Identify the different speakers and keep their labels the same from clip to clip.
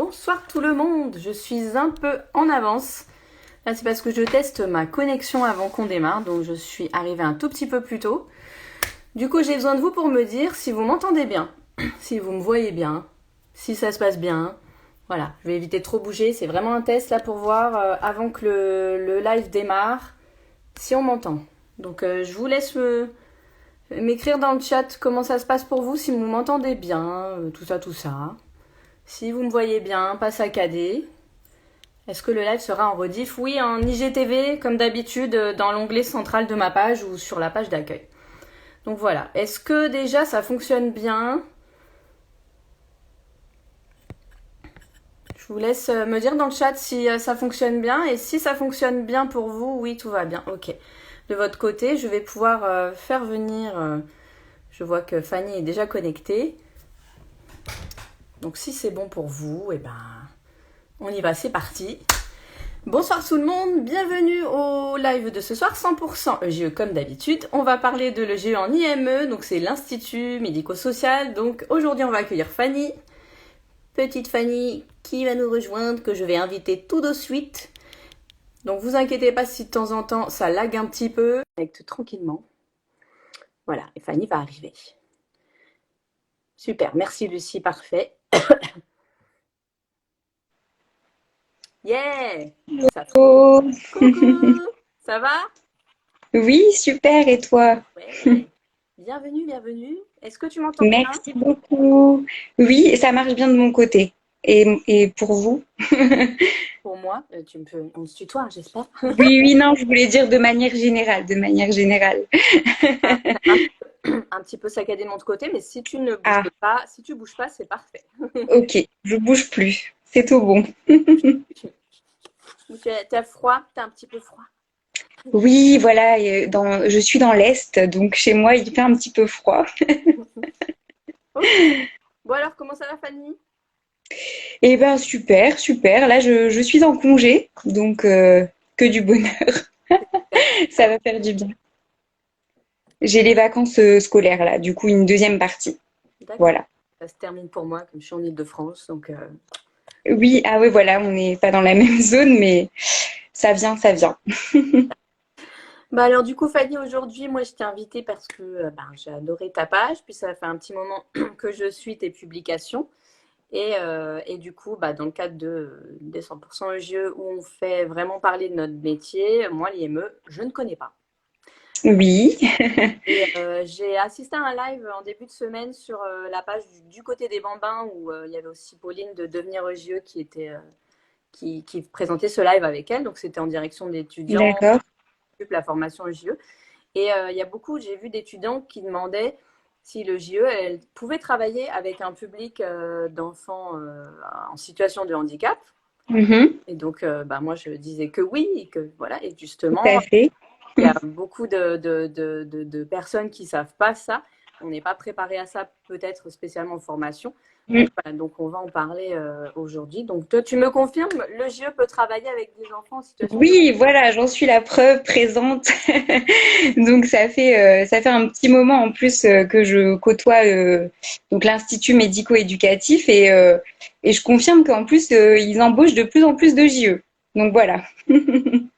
Speaker 1: Bonsoir tout le monde, je suis un peu en avance. Là c'est parce que je teste ma connexion avant qu'on démarre, donc je suis arrivée un tout petit peu plus tôt. Du coup j'ai besoin de vous pour me dire si vous m'entendez bien, si vous me voyez bien, si ça se passe bien. Voilà, je vais éviter de trop bouger, c'est vraiment un test là pour voir avant que le live démarre, si on m'entend. Donc je vous laisse m'écrire dans le chat comment ça se passe pour vous, si vous m'entendez bien, tout ça. Si vous me voyez bien, pas saccadé. Est-ce que le live sera en rediff? Oui, en IGTV, comme d'habitude, dans l'onglet central de ma page ou sur la page d'accueil. Donc voilà. Est-ce que déjà ça fonctionne bien? Je vous laisse me dire dans le chat si ça fonctionne bien. Et si ça fonctionne bien pour vous, oui, tout va bien. Ok. De votre côté, je vais pouvoir faire venir... je vois que Fanny est déjà connectée. Donc si c'est bon pour vous, eh ben, on y va, c'est parti. Bonsoir tout le monde, bienvenue au live de ce soir, 100% EGE comme d'habitude. On va parler de l'EGE en IME, donc c'est l'Institut médico-social. Donc aujourd'hui on va accueillir Fanny, petite Fanny qui va nous rejoindre, que je vais inviter tout de suite. Donc vous inquiétez pas si de temps en temps ça lag un petit peu. Connecte tranquillement. Voilà, et Fanny va arriver. Super, merci Lucie, parfait. Yeah! Ça
Speaker 2: Oh.
Speaker 1: Coucou! Ça va?
Speaker 2: Oui, super, et toi?
Speaker 1: Ouais. Bienvenue. Est-ce que tu m'entends bien?
Speaker 2: Merci beaucoup. Oui, ça marche bien de mon côté. Et pour vous?
Speaker 1: Pour moi, on se tutoie, j'espère.
Speaker 2: Oui, oui, non, je voulais dire de manière générale, de manière générale.
Speaker 1: Un petit peu saccadé de mon côté, mais si tu ne bouges
Speaker 2: Ah,
Speaker 1: pas, si tu bouges pas, c'est parfait.
Speaker 2: ok, je bouge plus. C'est tout bon.
Speaker 1: T'as froid? T'as un petit peu froid?
Speaker 2: Oui, voilà, je suis dans l'Est, donc chez moi, il fait un petit peu froid.
Speaker 1: Ok. Bon alors, comment ça va, Fanny?
Speaker 2: Eh ben, super, super. Là, je suis en congé, donc que du bonheur. Ça va faire du bien. J'ai les vacances scolaires, là, du coup, une deuxième partie.
Speaker 1: D'accord.
Speaker 2: Voilà.
Speaker 1: Ça se termine pour moi, comme je suis en Île-de-France, donc
Speaker 2: Oui, ah oui, voilà, on n'est pas dans la même zone, mais ça vient, ça vient.
Speaker 1: bah alors du coup Fanny, aujourd'hui moi je t'ai invitée parce que j'ai adoré ta page, puis ça fait un petit moment que je suis tes publications. Et du coup, dans le cadre des 100% EGE où on fait vraiment parler de notre métier, moi, l'IME, je ne connais pas.
Speaker 2: Oui,
Speaker 1: Et j'ai assisté à un live en début de semaine sur la page du côté des Bambins où il y avait aussi Pauline de Devenir EGE qui présentait ce live avec elle. Donc, c'était en direction d'étudiants,
Speaker 2: d'accord.
Speaker 1: la formation EGE. Et il y a beaucoup, j'ai vu d'étudiants qui demandaient si le JE, elle pouvait travailler avec un public d'enfants en situation de handicap.
Speaker 2: Mhm,
Speaker 1: Et donc, moi, je disais que oui, et que voilà. Et
Speaker 2: tout
Speaker 1: justement,
Speaker 2: à fait.
Speaker 1: il y a beaucoup de personnes qui ne savent pas ça. On n'est pas préparé à ça, peut-être spécialement en formation.
Speaker 2: Mm.
Speaker 1: Donc, on va en parler aujourd'hui. Donc, toi, tu me confirmes, le JE peut travailler avec des enfants en situation de
Speaker 2: Oui, voilà, j'en suis la preuve présente. Donc ça fait un petit moment en plus que je côtoie donc l'Institut médico-éducatif et je confirme qu'en plus ils embauchent de plus en plus de JE. Donc voilà.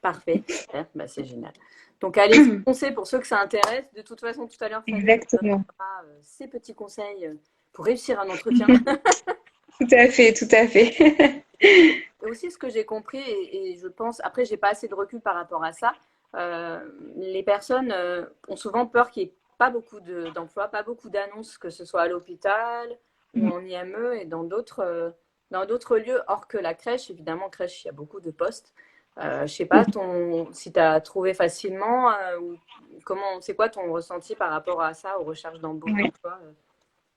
Speaker 1: parfait. Super, c'est génial. Donc, allez-y, foncez pour ceux que ça intéresse. De toute façon, tout à l'heure, Fanny
Speaker 2: Exactement.
Speaker 1: donnera ses petits conseils pour réussir un entretien.
Speaker 2: Tout à fait, tout à fait.
Speaker 1: Et aussi, ce que j'ai compris, et je pense, après, j'ai pas assez de recul par rapport à ça, les personnes ont souvent peur qu'il n'y ait pas beaucoup d'emplois, pas beaucoup d'annonces, que ce soit à l'hôpital ou en IME et dans d'autres lieux, hors que la crèche. Évidemment, crèche, il y a beaucoup de postes. Je sais pas si tu as trouvé facilement, ou c'est quoi ton ressenti par rapport à ça, aux recherches d'embauche
Speaker 2: Ouais.
Speaker 1: d'emploi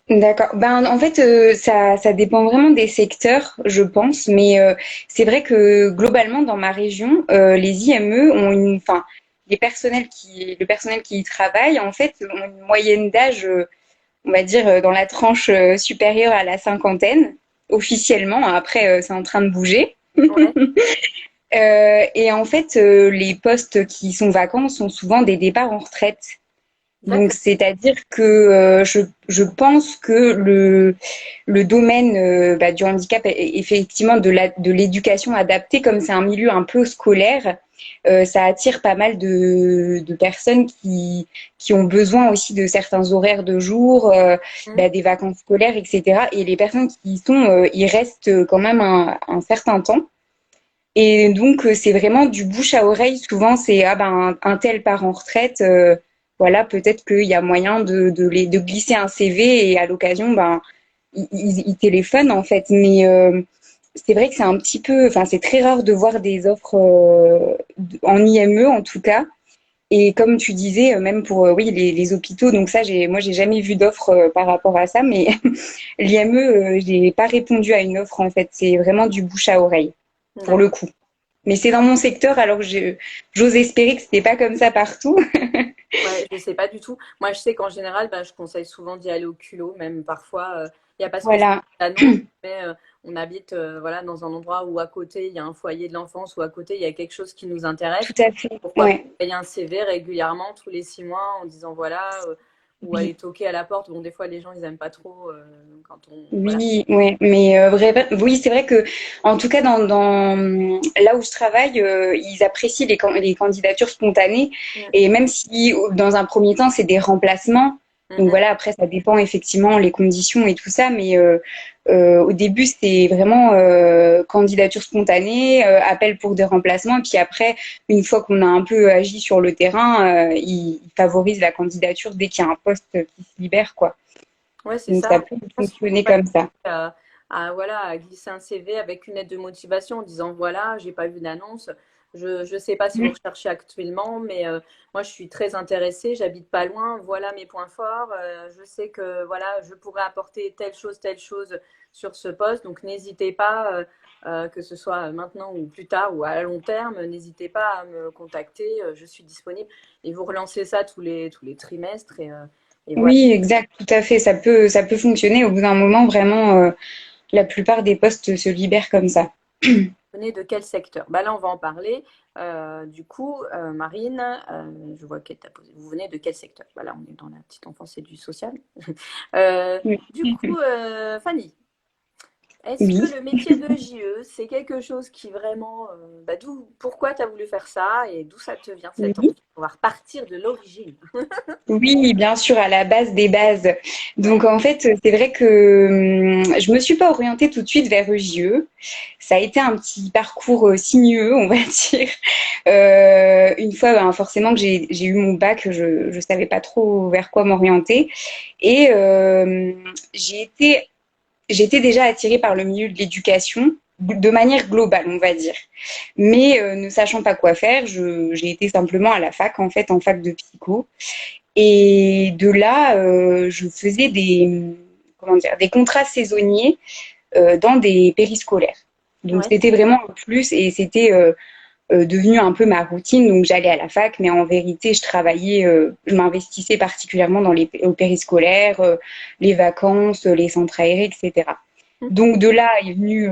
Speaker 2: D'accord. Ben, en fait, ça dépend vraiment des secteurs, je pense, mais c'est vrai que globalement, dans ma région, les IME ont enfin, le personnel qui y travaille, en fait, ont une moyenne d'âge, on va dire, dans la tranche supérieure à la cinquantaine, officiellement. Après, c'est en train de bouger.
Speaker 1: Ouais,
Speaker 2: Et en fait, les postes qui sont vacants sont souvent des départs en retraite. Donc,
Speaker 1: D'accord.
Speaker 2: c'est-à-dire que je pense que le domaine du handicap, effectivement, de l'éducation adaptée, comme c'est un milieu un peu scolaire, ça attire pas mal de personnes qui ont besoin aussi de certains horaires de jour,
Speaker 1: Mhm.
Speaker 2: des vacances scolaires, etc. Et les personnes qui y sont, ils restent quand même un certain temps. Et donc, c'est vraiment du bouche à oreille. Souvent, c'est ah ben un tel part en retraite. Voilà, peut-être qu'il y a moyen de glisser un CV et à l'occasion, ben, ils téléphonent en fait. Mais c'est vrai que c'est un petit peu, enfin, c'est très rare de voir des offres en IME en tout cas. Et comme tu disais, même pour oui les hôpitaux, donc ça, moi, j'ai jamais vu d'offre par rapport à ça, mais l'IME, j'ai pas répondu à une offre en fait. C'est vraiment du bouche à oreille pour le
Speaker 1: D'accord.
Speaker 2: coup. Mais c'est dans mon secteur, alors que j'ose espérer que c'était pas comme ça partout.
Speaker 1: Ouais, je sais pas du tout. Moi, je sais qu'en général, bah, je conseille souvent d'y aller au culot, même parfois, il n'y a pas spécialement
Speaker 2: Voilà,
Speaker 1: d'annonce, mais on habite voilà, dans un endroit où à côté, il y a un foyer de l'enfance, ou à côté, il y a quelque chose qui nous
Speaker 2: tout
Speaker 1: intéresse.
Speaker 2: à fait.
Speaker 1: Pourquoi pas
Speaker 2: Ouais.
Speaker 1: envoyer un CV régulièrement, tous les 6 mois, en disant voilà, ou aller
Speaker 2: Oui,
Speaker 1: toquer à la porte. Bon, des fois, les gens, ils aiment pas trop quand on. Voilà.
Speaker 2: oui, ouais. Mais oui, c'est vrai que, en tout cas, là où je travaille, ils apprécient les candidatures spontanées.
Speaker 1: Mm,
Speaker 2: Et même si, dans un premier temps, c'est des remplacements. Donc
Speaker 1: mhm.
Speaker 2: voilà, après, ça dépend effectivement les conditions et tout ça. Mais au début, c'est vraiment candidature spontanée, appel pour des remplacements. Et puis après, une fois qu'on a un peu agi sur le terrain, ils favorisent la candidature dès qu'il y a un poste qui se libère, quoi.
Speaker 1: Ouais, c'est
Speaker 2: Donc ça
Speaker 1: ça.
Speaker 2: peut
Speaker 1: Je pense qu'il faut
Speaker 2: fonctionner
Speaker 1: pas
Speaker 2: comme ça.
Speaker 1: hésiter voilà, à glisser un CV avec une lettre de motivation en disant voilà, j'ai pas vu d'annonce. Je sais pas si vous
Speaker 2: Mm.
Speaker 1: recherchez actuellement, mais moi je suis très intéressée, j'habite pas loin, voilà mes points forts. Je sais que voilà, je pourrais apporter telle chose sur ce poste. Donc n'hésitez pas, que ce soit maintenant ou plus tard ou à long terme, n'hésitez pas à me contacter, je suis disponible. Et vous relancez ça tous les trimestres et voilà.
Speaker 2: Oui, exact, tout à fait. Ça peut fonctionner. Au bout d'un moment, vraiment, la plupart des postes se libèrent comme ça.
Speaker 1: Vous venez de quel secteur? Bah là, on va en parler. Du coup, Marine, je vois qu'elle t'a posé. Vous venez de quel secteur? Bah là, on est dans la petite enfance et du social.
Speaker 2: Oui.
Speaker 1: Du coup, Fanny, est-ce que
Speaker 2: Oui.
Speaker 1: le métier de JE, c'est quelque chose qui vraiment, pourquoi tu as voulu faire ça et d'où ça te vient cette envie?
Speaker 2: Oui.
Speaker 1: On va repartir de l'origine.
Speaker 2: Oui, bien sûr, à la base des bases.
Speaker 1: Ouais.
Speaker 2: Donc en fait, c'est vrai que je me suis pas orientée tout de suite vers EJE. Ça a été un petit parcours sinueux, on va dire. Une fois, ben, forcément que j'ai eu mon bac, je savais pas trop vers quoi m'orienter et j'étais déjà attirée par le milieu de l'éducation de manière globale, on va dire. Mais ne sachant pas quoi faire, j'ai été simplement à la fac, en fait, en fac de psycho. Et de là, je faisais comment dire, des contrats saisonniers dans des périscolaires. Donc
Speaker 1: Ouais.
Speaker 2: c'était vraiment un plus et c'était devenu un peu ma routine. Donc j'allais à la fac, mais en vérité, je m'investissais particulièrement au périscolaire, les vacances, les centres aérés, etc. Donc de là est venue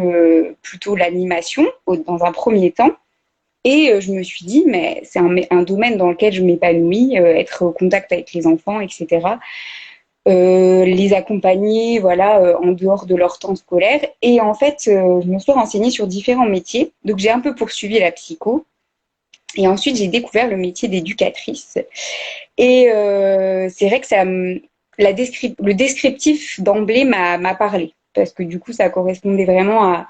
Speaker 2: plutôt l'animation dans un premier temps. Et je me suis dit, mais c'est un domaine dans lequel je m'épanouis, être au contact avec les enfants, etc. Les accompagner, voilà, en dehors de leur temps scolaire. Et en fait, je me suis renseignée sur différents métiers. Donc j'ai un peu poursuivi la psycho. Et ensuite, j'ai découvert le métier d'éducatrice. Et c'est vrai que le descriptif d'emblée m'a parlé. Parce que du coup, ça correspondait vraiment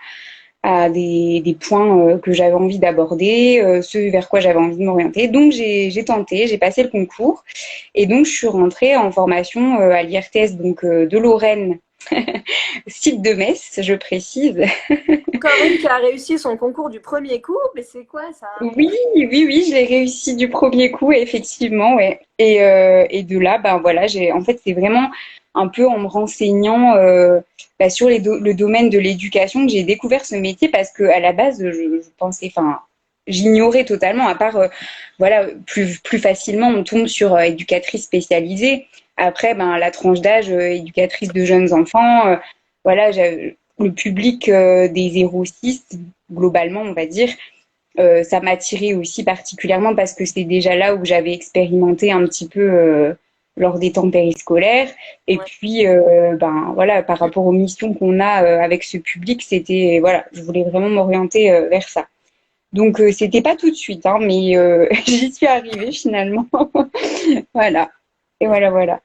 Speaker 2: à des points que j'avais envie d'aborder, ce vers quoi j'avais envie de m'orienter. Donc j'ai tenté, j'ai passé le concours et donc je suis rentrée en formation à l'IRTS donc de Lorraine, site de Metz, je précise.
Speaker 1: Encore une qui a réussi son concours du premier coup, mais c'est quoi ça?
Speaker 2: Oui, oui, oui, je l'ai réussi du premier coup, effectivement, ouais. Et de là, ben voilà, en fait, c'est vraiment un peu en me renseignant sur le domaine de l'éducation que j'ai découvert ce métier parce que à la base, je pensais, enfin, j'ignorais totalement. À part, voilà, plus facilement, on tombe sur éducatrice spécialisée. Après, ben la tranche d'âge, éducatrice de jeunes enfants, voilà, le public des 0-6, globalement, on va dire. Ça m'a attirée aussi particulièrement parce que c'est déjà là où j'avais expérimenté un petit peu lors des temps périscolaires. Et
Speaker 1: Ouais.
Speaker 2: puis, ben voilà, par rapport aux missions qu'on a avec ce public, c'était voilà, je voulais vraiment m'orienter vers ça. Donc, c'était pas tout de suite, hein, mais j'y suis arrivée finalement. Voilà. Et
Speaker 1: Et
Speaker 2: voilà, voilà.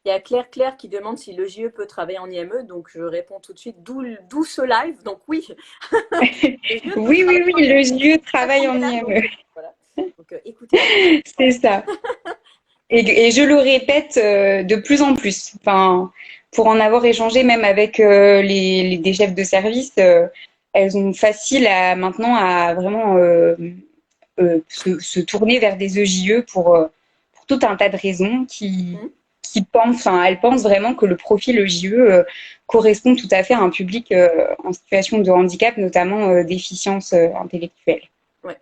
Speaker 1: il y a Claire qui demande si le JE peut travailler en IME, donc je réponds tout de suite, d'où ce live. Donc oui, le JE peut
Speaker 2: Oui, oui,
Speaker 1: travailler
Speaker 2: oui,
Speaker 1: en IME.
Speaker 2: le JE
Speaker 1: C'est ça
Speaker 2: travaille
Speaker 1: qu'on
Speaker 2: en
Speaker 1: est là, donc
Speaker 2: IME.
Speaker 1: voilà. Donc écoutez la personne.
Speaker 2: C'est ça. Et je le répète de plus en plus. Enfin, pour en avoir échangé même avec des chefs de service, elles ont facile à maintenant à vraiment se tourner vers des EJE pour tout un tas de raisons
Speaker 1: Hmm.
Speaker 2: qui pensent, enfin, elles pensent vraiment que le profil EJE correspond tout à fait à un public en situation de handicap, notamment déficience intellectuelle.
Speaker 1: Ouais.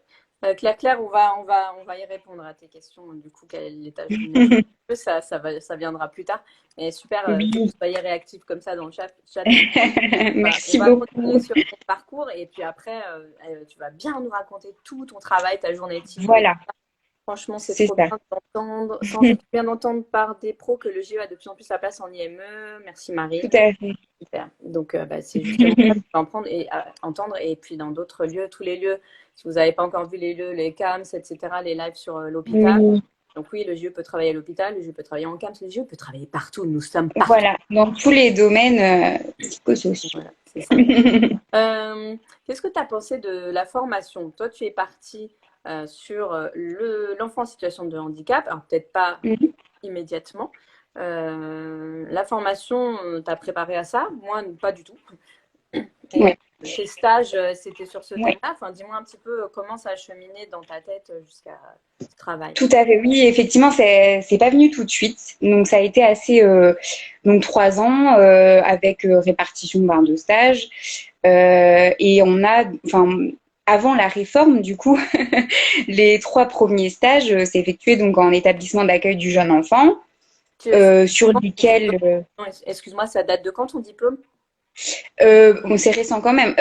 Speaker 1: Claire, on va y répondre à tes questions. Du coup, quel est l'âge mineur? Ça viendra plus tard. Mais super que vous
Speaker 2: Oui,
Speaker 1: soyez réactifs comme ça dans le chat tout de suite. Voilà, on
Speaker 2: merci
Speaker 1: va continuer
Speaker 2: beaucoup.
Speaker 1: sur ton parcours et puis après, tu vas bien nous raconter tout ton travail, ta journée type. Et
Speaker 2: Voilà,
Speaker 1: franchement, c'est
Speaker 2: c'est
Speaker 1: trop
Speaker 2: ça.
Speaker 1: bien d'entendre, c'est bien d'entendre par des pros que le JE a de plus en plus sa place en IME. Merci Marie.
Speaker 2: Tout à fait.
Speaker 1: Super. Donc, bah, c'est justement ça qu'on va en prendre et entendre. Et puis, dans d'autres lieux, tous les lieux, si vous n'avez pas encore vu les lieux, les CAMS, etc., les lives sur l'hôpital.
Speaker 2: Oui,
Speaker 1: Donc, oui, le JE peut travailler à l'hôpital, le JE peut travailler en CAMS, le JE peut travailler partout. Nous sommes partout.
Speaker 2: voilà, dans tous les domaines psychosociaux.
Speaker 1: Voilà, c'est ça. Qu'est-ce que tu as pensé de la formation? Toi, tu es parti sur l'enfant en situation de handicap. Alors, peut-être pas immédiatement. La formation, t'as préparé à ça? Moi, pas du tout. Et
Speaker 2: Ouais,
Speaker 1: tes stages, c'était sur ce
Speaker 2: ouais.
Speaker 1: thème-là. Enfin, dis-moi un petit peu comment ça a cheminé dans ta tête jusqu'à ce travail.
Speaker 2: Tout à fait, oui, effectivement, c'est pas venu tout de suite. Donc, ça a été assez, donc 3 ans avec répartition ben, de stages. Et on a, enfin, avant la réforme, du coup, les 3 premiers stages s'effectuaient donc en établissement d'accueil du jeune enfant,
Speaker 1: Tu-
Speaker 2: sur lesquels,
Speaker 1: non, excuse-moi, ça date de quand ton diplôme?
Speaker 2: bon, c'est récent quand même,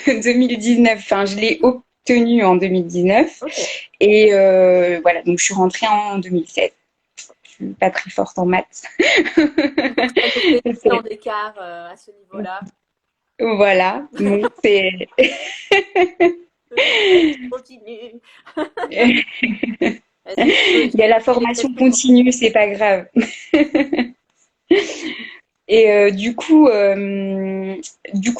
Speaker 2: 2019. Enfin, je l'ai obtenu en 2019.
Speaker 1: Ok.
Speaker 2: Et voilà, donc je suis rentrée en 2016. Je suis pas très forte en maths.
Speaker 1: Donc, ça nous fait 10 ans d'écart à ce niveau-là.
Speaker 2: Voilà, donc c'est
Speaker 1: Continue.
Speaker 2: il
Speaker 1: Est-ce que
Speaker 2: y a la
Speaker 1: j'ai des
Speaker 2: formation
Speaker 1: questions?
Speaker 2: continue, c'est pas grave. Et du coup,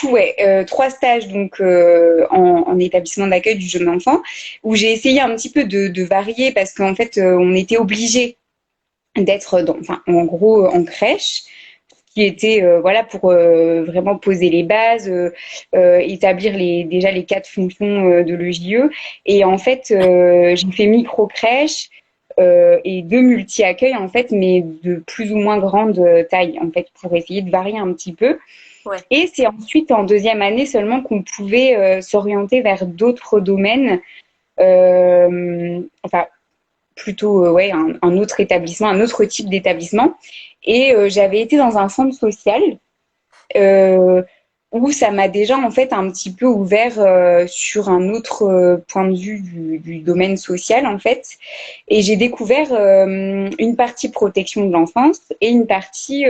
Speaker 2: ouais, 3 stages donc en établissement d'accueil du jeune enfant où j'ai essayé un petit peu de varier parce qu'en fait, on était obligé d'être enfin, en gros en crèche qui était voilà pour vraiment poser les bases, établir déjà les 4 fonctions de l'EJE. Et en fait, j'ai fait micro crèche et 2 multi-accueils en fait, mais de plus ou moins grande taille en fait pour essayer de varier un petit peu.
Speaker 1: Ouais.
Speaker 2: Et c'est ensuite en deuxième année seulement qu'on pouvait s'orienter vers d'autres domaines. Enfin, plutôt ouais, un autre établissement, un autre type d'établissement. Et j'avais été dans un centre social euh, où ça m'a déjà en fait un petit peu ouvert sur un autre point de vue du domaine social en fait. Et j'ai découvert une partie protection de l'enfance et une partie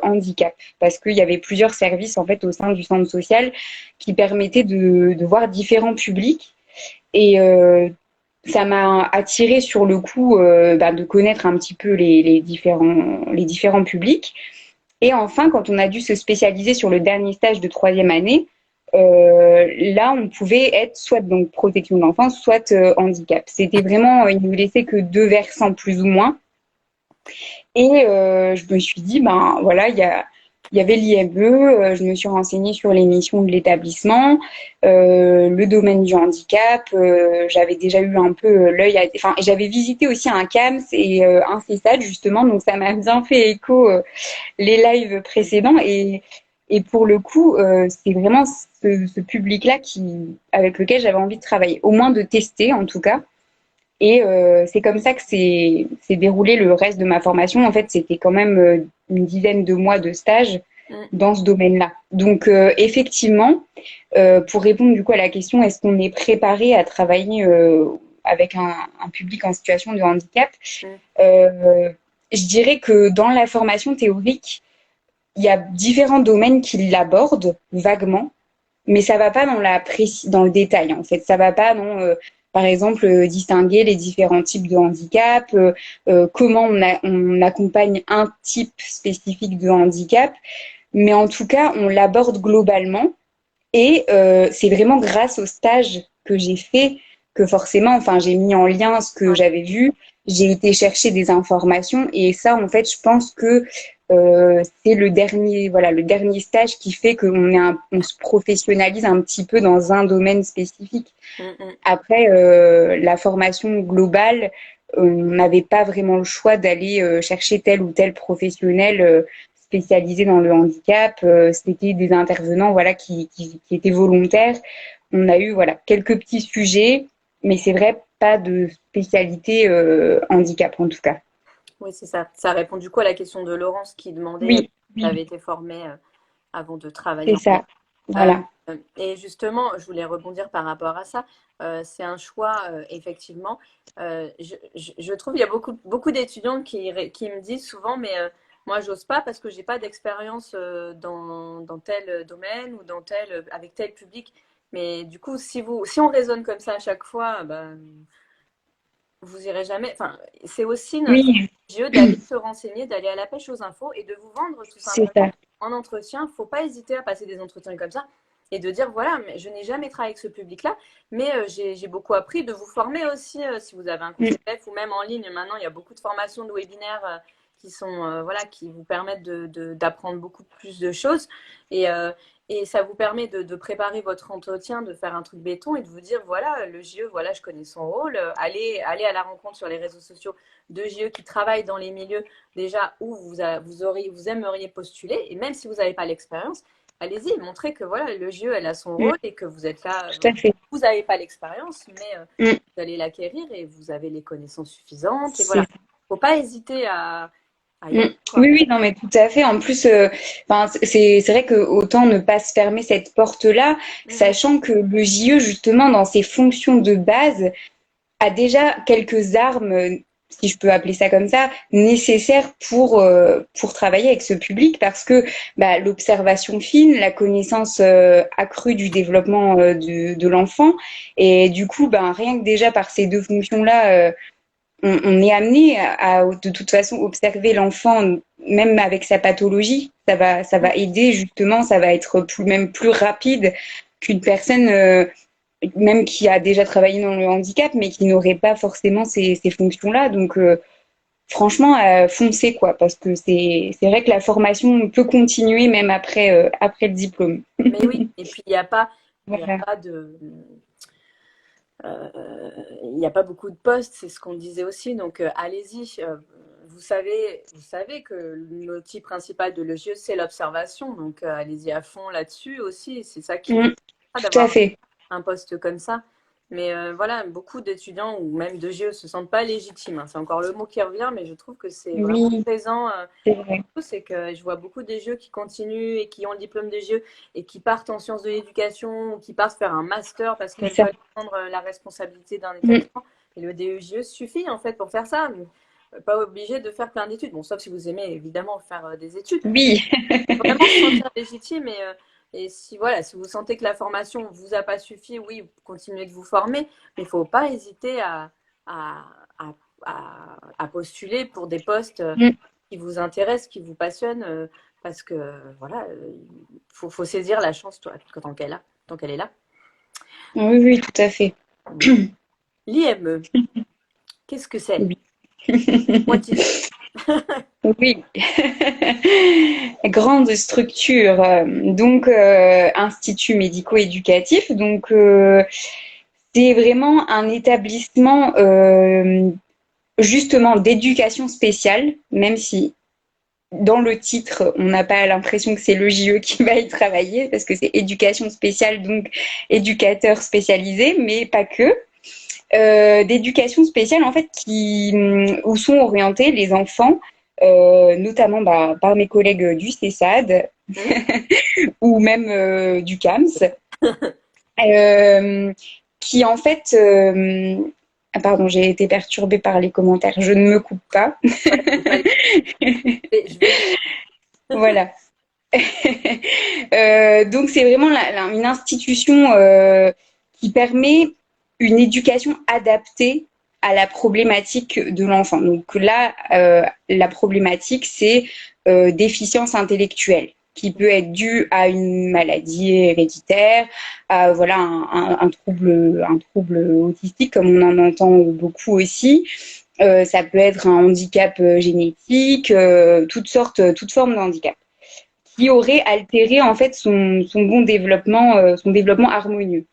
Speaker 2: handicap parce qu'il y avait plusieurs services en fait au sein du centre social qui permettaient de voir différents publics. Et ça m'a attiré sur le coup bah, de connaître un petit peu les différents publics. Et enfin, quand on a dû se spécialiser sur le dernier stage de troisième année, là, on pouvait être soit donc protection de l'enfance, soit handicap. C'était vraiment, il ne nous laissait que 2 versants plus ou moins. Et je me suis dit, ben voilà, il y avait l'IME, je me suis renseignée sur les missions de l'établissement, le domaine du handicap, j'avais déjà eu un peu l'œil, enfin, j'avais visité aussi un CAMS et un CESAD justement, donc ça m'a bien fait écho les lives précédents et pour le coup, c'est vraiment ce public-là avec lequel j'avais envie de travailler, au moins de tester en tout cas. Et c'est comme ça que c'est déroulé le reste de ma formation. En fait, c'était quand même une dizaine de mois de stage
Speaker 1: Mm.
Speaker 2: dans ce domaine-là. Donc, effectivement, pour répondre du coup à la question, est-ce qu'on est préparé à travailler avec un public en situation de handicap?
Speaker 1: Mm.
Speaker 2: euh, je dirais que dans la formation théorique, il y a différents domaines qui l'abordent vaguement, mais ça va pas dans le détail en fait. Ça va pas dans, par exemple, distinguer les différents types de handicap, comment on accompagne un type spécifique de handicap, mais en tout cas, on l'aborde globalement. Et c'est vraiment grâce au stage que j'ai fait que forcément, enfin, j'ai mis en lien ce que
Speaker 1: Ouais.
Speaker 2: j'avais vu, j'ai été chercher des informations et ça, en fait, je pense que c'est le dernier stage qui fait on se professionnalise un petit peu dans un domaine spécifique.
Speaker 1: Mm, mm.
Speaker 2: Après, la formation globale, on n'avait pas vraiment le choix d'aller chercher tel ou tel professionnel spécialisé dans le handicap. C'était des intervenants voilà, qui étaient volontaires. On a eu voilà, quelques petits sujets, mais c'est vrai, pas de spécialité handicap en tout cas.
Speaker 1: Oui, c'est ça. Ça répond du coup à la question de Laurence qui demandait si
Speaker 2: Oui,
Speaker 1: tu
Speaker 2: oui,
Speaker 1: avais été formée avant de travailler
Speaker 2: c'est
Speaker 1: en ligne.
Speaker 2: ça. Voilà.
Speaker 1: Et justement, je voulais rebondir par rapport à ça. C'est un choix, effectivement. Je trouve il y a beaucoup d'étudiants qui me disent souvent, mais moi, j'ose pas parce que j'ai pas d'expérience dans tel domaine ou avec tel public. Mais du coup, si on raisonne comme ça à chaque fois, ben, vous irez jamais. Enfin, c'est aussi notre
Speaker 2: Oui,
Speaker 1: jeu d'aller se renseigner, d'aller à la pêche aux infos et de vous vendre tout
Speaker 2: c'est
Speaker 1: simplement
Speaker 2: ça.
Speaker 1: en entretien. Faut pas hésiter à passer des entretiens comme ça et de dire voilà, mais je n'ai jamais travaillé avec ce public-là, mais j'ai beaucoup appris de vous former aussi si vous avez un cours
Speaker 2: Mm,
Speaker 1: CPF ou même en ligne. Maintenant, il y a beaucoup de formations de webinaires qui sont voilà qui vous permettent d'apprendre beaucoup plus de choses et et ça vous permet de préparer votre entretien, de faire un truc béton et de vous dire, voilà, le JE, voilà, je connais son rôle. Allez à la rencontre sur les réseaux sociaux de JE qui travaillent dans les milieux déjà où vous aimeriez postuler. Et même si vous n'avez pas l'expérience, allez-y, montrez que voilà, le JE, elle a son
Speaker 2: mm,
Speaker 1: rôle et que vous êtes là.
Speaker 2: tout à fait.
Speaker 1: Vous n'avez pas l'expérience, mais
Speaker 2: Mm,
Speaker 1: vous allez l'acquérir et vous avez les connaissances suffisantes. Et voilà,
Speaker 2: c'est
Speaker 1: faut pas hésiter à y
Speaker 2: Mm.
Speaker 1: aller, quoi.
Speaker 2: Oui, oui, non, mais tout à fait. En plus, enfin, c'est vrai que autant ne pas se fermer cette porte-là,
Speaker 1: Mhm.
Speaker 2: sachant que le JE, justement, dans ses fonctions de base, a déjà quelques armes, si je peux appeler ça comme ça, nécessaires pour travailler avec ce public, parce que bah, l'observation fine, la connaissance accrue du développement de l'enfant, et du coup, ben, rien que déjà par ces deux fonctions-là, on est amené de toute façon observer l'enfant même avec sa pathologie. Ça va aider justement, ça va être même plus rapide qu'une personne même qui a déjà travaillé dans le handicap, mais qui n'aurait pas forcément ces fonctions-là. Donc franchement, foncez quoi, parce que c'est vrai que la formation peut continuer même après le diplôme.
Speaker 1: Mais oui, et puis il y a
Speaker 2: Voilà,
Speaker 1: pas de, il n'y a pas beaucoup de postes, c'est ce qu'on disait aussi. Donc, allez-y. Vous savez que l'outil principal de l'EGE, c'est l'observation. Donc, allez-y à fond là-dessus aussi. C'est ça qui est
Speaker 2: tout à
Speaker 1: d'avoir
Speaker 2: fait.
Speaker 1: un poste comme ça. Mais voilà, beaucoup d'étudiants ou même de GE se sentent pas légitimes, hein. C'est encore le mot qui revient, mais je trouve que c'est vraiment
Speaker 2: Oui,
Speaker 1: présent.
Speaker 2: c'est vrai.
Speaker 1: C'est que je vois beaucoup des jeux qui continuent et qui ont le diplôme des jeux et qui partent en sciences de l'éducation ou qui partent faire un master parce
Speaker 2: C'est
Speaker 1: qu'elles
Speaker 2: ça.
Speaker 1: veulent prendre la responsabilité d'un
Speaker 2: Mm.
Speaker 1: établissement. Et le DEGE suffit en fait pour faire ça. Pas obligé de faire plein d'études. Bon, sauf si vous aimez évidemment faire des études.
Speaker 2: Oui.
Speaker 1: Vraiment se sentir légitime et si voilà, si vous sentez que la formation vous a pas suffi, oui, continuez de vous former, mais il faut pas hésiter à, à, à postuler pour des postes
Speaker 2: Mm.
Speaker 1: qui vous intéressent, qui vous passionnent, parce que voilà, faut saisir la chance toi, tant qu'elle est là.
Speaker 2: Oui, oui, tout à fait.
Speaker 1: L'IME, qu'est-ce que c'est?
Speaker 2: Oui.
Speaker 1: What is it?
Speaker 2: Oui, grande structure, donc institut médico-éducatif. Donc c'est vraiment un établissement justement d'éducation spéciale, même si dans le titre on n'a pas l'impression que c'est le JE qui va y travailler parce que c'est éducation spéciale, donc éducateur spécialisé, mais pas que. D'éducation spéciale en fait où sont orientés les enfants, notamment bah, par mes collègues du CESAD
Speaker 1: Hmm.
Speaker 2: ou même du CAMS, euh, qui en fait Ah, pardon, j'ai été perturbée par les commentaires. Je ne me coupe pas.
Speaker 1: Ouais, faut pas je vais
Speaker 2: Voilà. Donc c'est vraiment une institution qui permet une éducation adaptée à la problématique de l'enfant. Donc là, la problématique, c'est déficience intellectuelle qui peut être due à une maladie héréditaire, à voilà un trouble autistique comme on en entend beaucoup aussi. Ça peut être un handicap génétique, toutes formes de handicap qui aurait altéré en fait son développement harmonieux.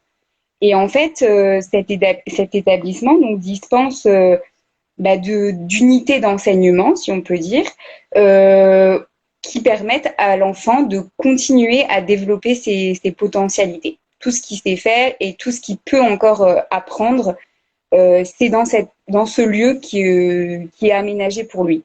Speaker 2: Et en fait, cet établissement donc dispense d'unités d'enseignement, si on peut dire, euh, qui permettent à l'enfant de continuer à développer ses potentialités. Tout ce qu'il sait faire et tout ce qu'il peut encore apprendre, c'est dans ce lieu qui est aménagé pour lui.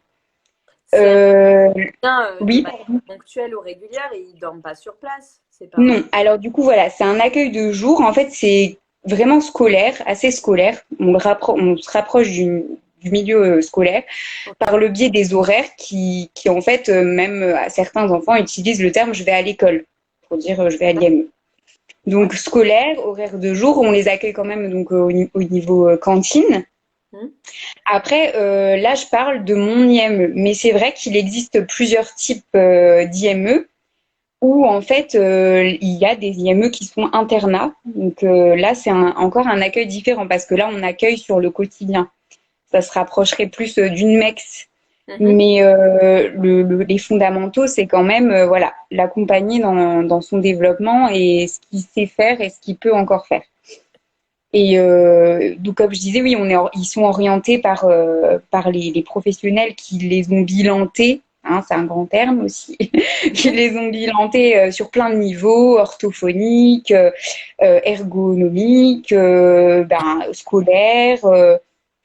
Speaker 1: C'est
Speaker 2: Euh,
Speaker 1: bien de
Speaker 2: oui,
Speaker 1: manière ponctuelle ou régulière et ils dorment pas sur place. C'est pas.
Speaker 2: non, alors du coup, voilà, c'est un accueil de jour. En fait, c'est vraiment scolaire, assez scolaire. On se rapproche du milieu scolaire
Speaker 1: Ok.
Speaker 2: par le biais des horaires qui en fait, même à certains enfants utilisent le terme je vais à l'école pour dire je vais à l'IME.
Speaker 1: Ouais.
Speaker 2: Donc scolaire, horaire de jour, on les accueille quand même donc au niveau cantine.
Speaker 1: Hmm.
Speaker 2: Après, là, je parle de mon IME, mais c'est vrai qu'il existe plusieurs types d'IME où en fait il y a des IME qui sont internats. Donc là, c'est encore un accueil différent parce que là, on accueille sur le quotidien. Ça se rapprocherait plus d'une MEX.
Speaker 1: Mhm.
Speaker 2: Mais les fondamentaux, c'est quand même voilà, l'accompagner dans son développement et ce qu'il sait faire et ce qu'il peut encore faire. Et donc, comme je disais, oui, ils sont orientés par les professionnels qui les ont bilantés, hein, c'est un grand terme aussi, qui les ont bilantés sur plein de niveaux, orthophoniques, ergonomiques, scolaires,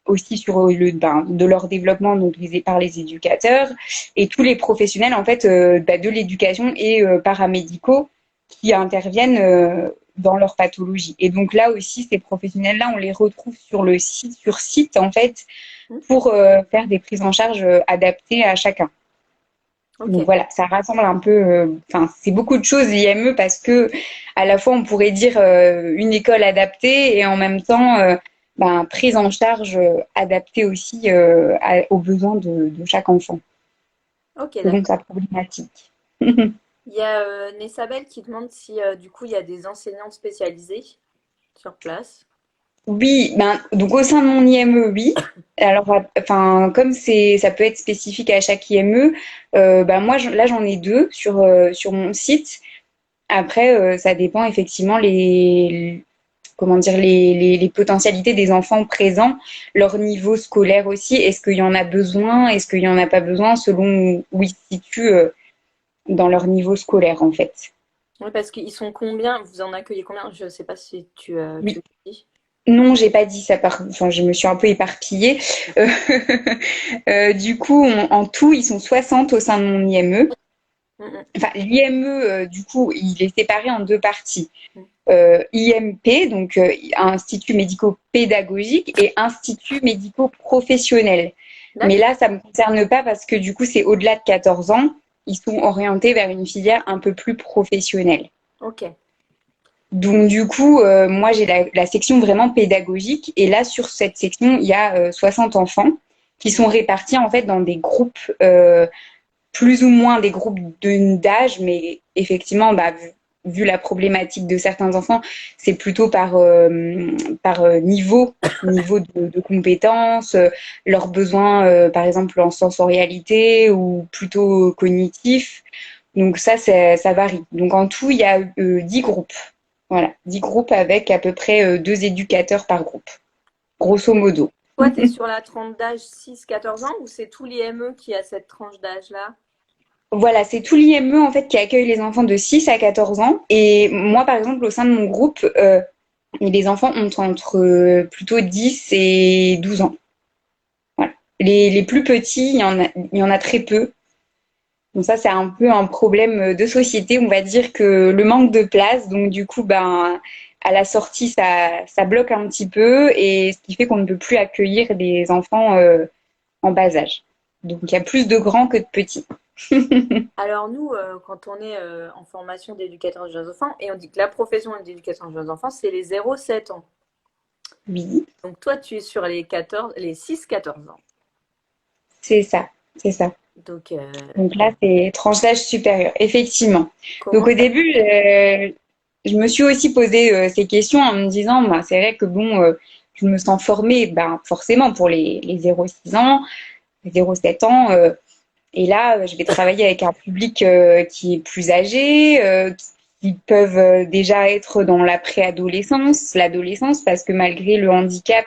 Speaker 2: aussi sur de leur développement donc par les éducateurs et tous les professionnels en fait de l'éducation et paramédicaux qui interviennent dans leur pathologie. Et donc là aussi, ces professionnels-là, on les retrouve sur site en fait, pour faire des prises en charge adaptées à chacun.
Speaker 1: Ok.
Speaker 2: Donc voilà, ça rassemble un peu, enfin c'est beaucoup de choses l'IME parce que à la fois on pourrait dire une école adaptée et en même temps prise en charge adaptée aussi aux besoins de chaque enfant,
Speaker 1: Ok,
Speaker 2: selon
Speaker 1: d'accord.
Speaker 2: sa problématique.
Speaker 1: Il y a Nessabel qui demande si du coup il y a des enseignants spécialisés sur place.
Speaker 2: Oui, donc au sein de mon IME, oui. Alors, enfin, comme ça peut être spécifique à chaque IME, moi, là, j'en ai deux sur mon site. Après, ça dépend effectivement comment dire, les potentialités des enfants présents, leur niveau scolaire aussi. Est-ce qu'il y en a besoin? Est-ce qu'il y en a pas besoin selon où ils se situent dans leur niveau scolaire, en fait.
Speaker 1: Oui, parce qu'ils sont combien? Vous en accueillez combien? Je sais pas si tu
Speaker 2: Oui.
Speaker 1: le dis.
Speaker 2: Non, j'ai pas dit ça enfin, je me suis un peu éparpillée. Euh, du coup, en tout, ils sont 60 au sein de mon IME.
Speaker 1: Mm,
Speaker 2: Enfin, l'IME, du coup, il est séparé en deux parties.
Speaker 1: mm.
Speaker 2: IMP, donc Institut médico-pédagogique, et Institut médico-professionnel. Mais
Speaker 1: D'accord.
Speaker 2: là, ça me concerne pas parce que du coup, c'est au-delà de 14 ans. Ils sont orientés vers une filière un peu plus professionnelle.
Speaker 1: Ok.
Speaker 2: Donc du coup, moi j'ai la section vraiment pédagogique et là sur cette section, il y a 60 enfants qui sont répartis en fait dans des groupes, plus ou moins des groupes d'âge, mais effectivement, vu la problématique de certains enfants, c'est plutôt par niveau de compétences, leurs besoins, par exemple en sensorialité ou plutôt cognitif. Donc ça varie. Donc en tout, il y a 10 groupes. Voilà, 10 groupes avec à peu près 2 éducateurs par groupe,
Speaker 1: Et
Speaker 2: grosso modo.
Speaker 1: toi, tu es sur la tranche d'âge 6-14 ans ou c'est tous les ME qui a cette tranche d'âge-là?
Speaker 2: Voilà, c'est tout l'IME en fait qui accueille les enfants de 6 à 14 ans. Et moi, par exemple, au sein de mon groupe, les enfants ont entre plutôt 10 et 12 ans. Voilà. Les plus petits, il y en a très peu. Donc ça, c'est un peu un problème de société. On va dire que le manque de place. Donc du coup, à la sortie, ça bloque un petit peu et ce qui fait qu'on ne peut plus accueillir des enfants en bas âge. Donc, il y a plus de grands que de petits.
Speaker 1: Alors nous, quand on est en formation d'éducateur de jeunes enfants, et on dit que la profession d'éducateur de jeunes enfants, c'est les 0-7 ans.
Speaker 2: Oui,
Speaker 1: Donc toi, tu es sur les 6-14 ans.
Speaker 2: c'est ça, c'est ça.
Speaker 1: Donc
Speaker 2: Donc là, c'est tranche d'âge supérieur, effectivement. Donc
Speaker 1: comment
Speaker 2: au
Speaker 1: ça...
Speaker 2: début, je me suis aussi posé ces questions en me disant, bah, c'est vrai que bon, je me sens formée, ben, forcément pour les 0,6 ans, 0,7 ans. Et là, je vais travailler avec un public qui est plus âgé, qui peuvent déjà être dans la préadolescence, l'adolescence, parce que malgré le handicap,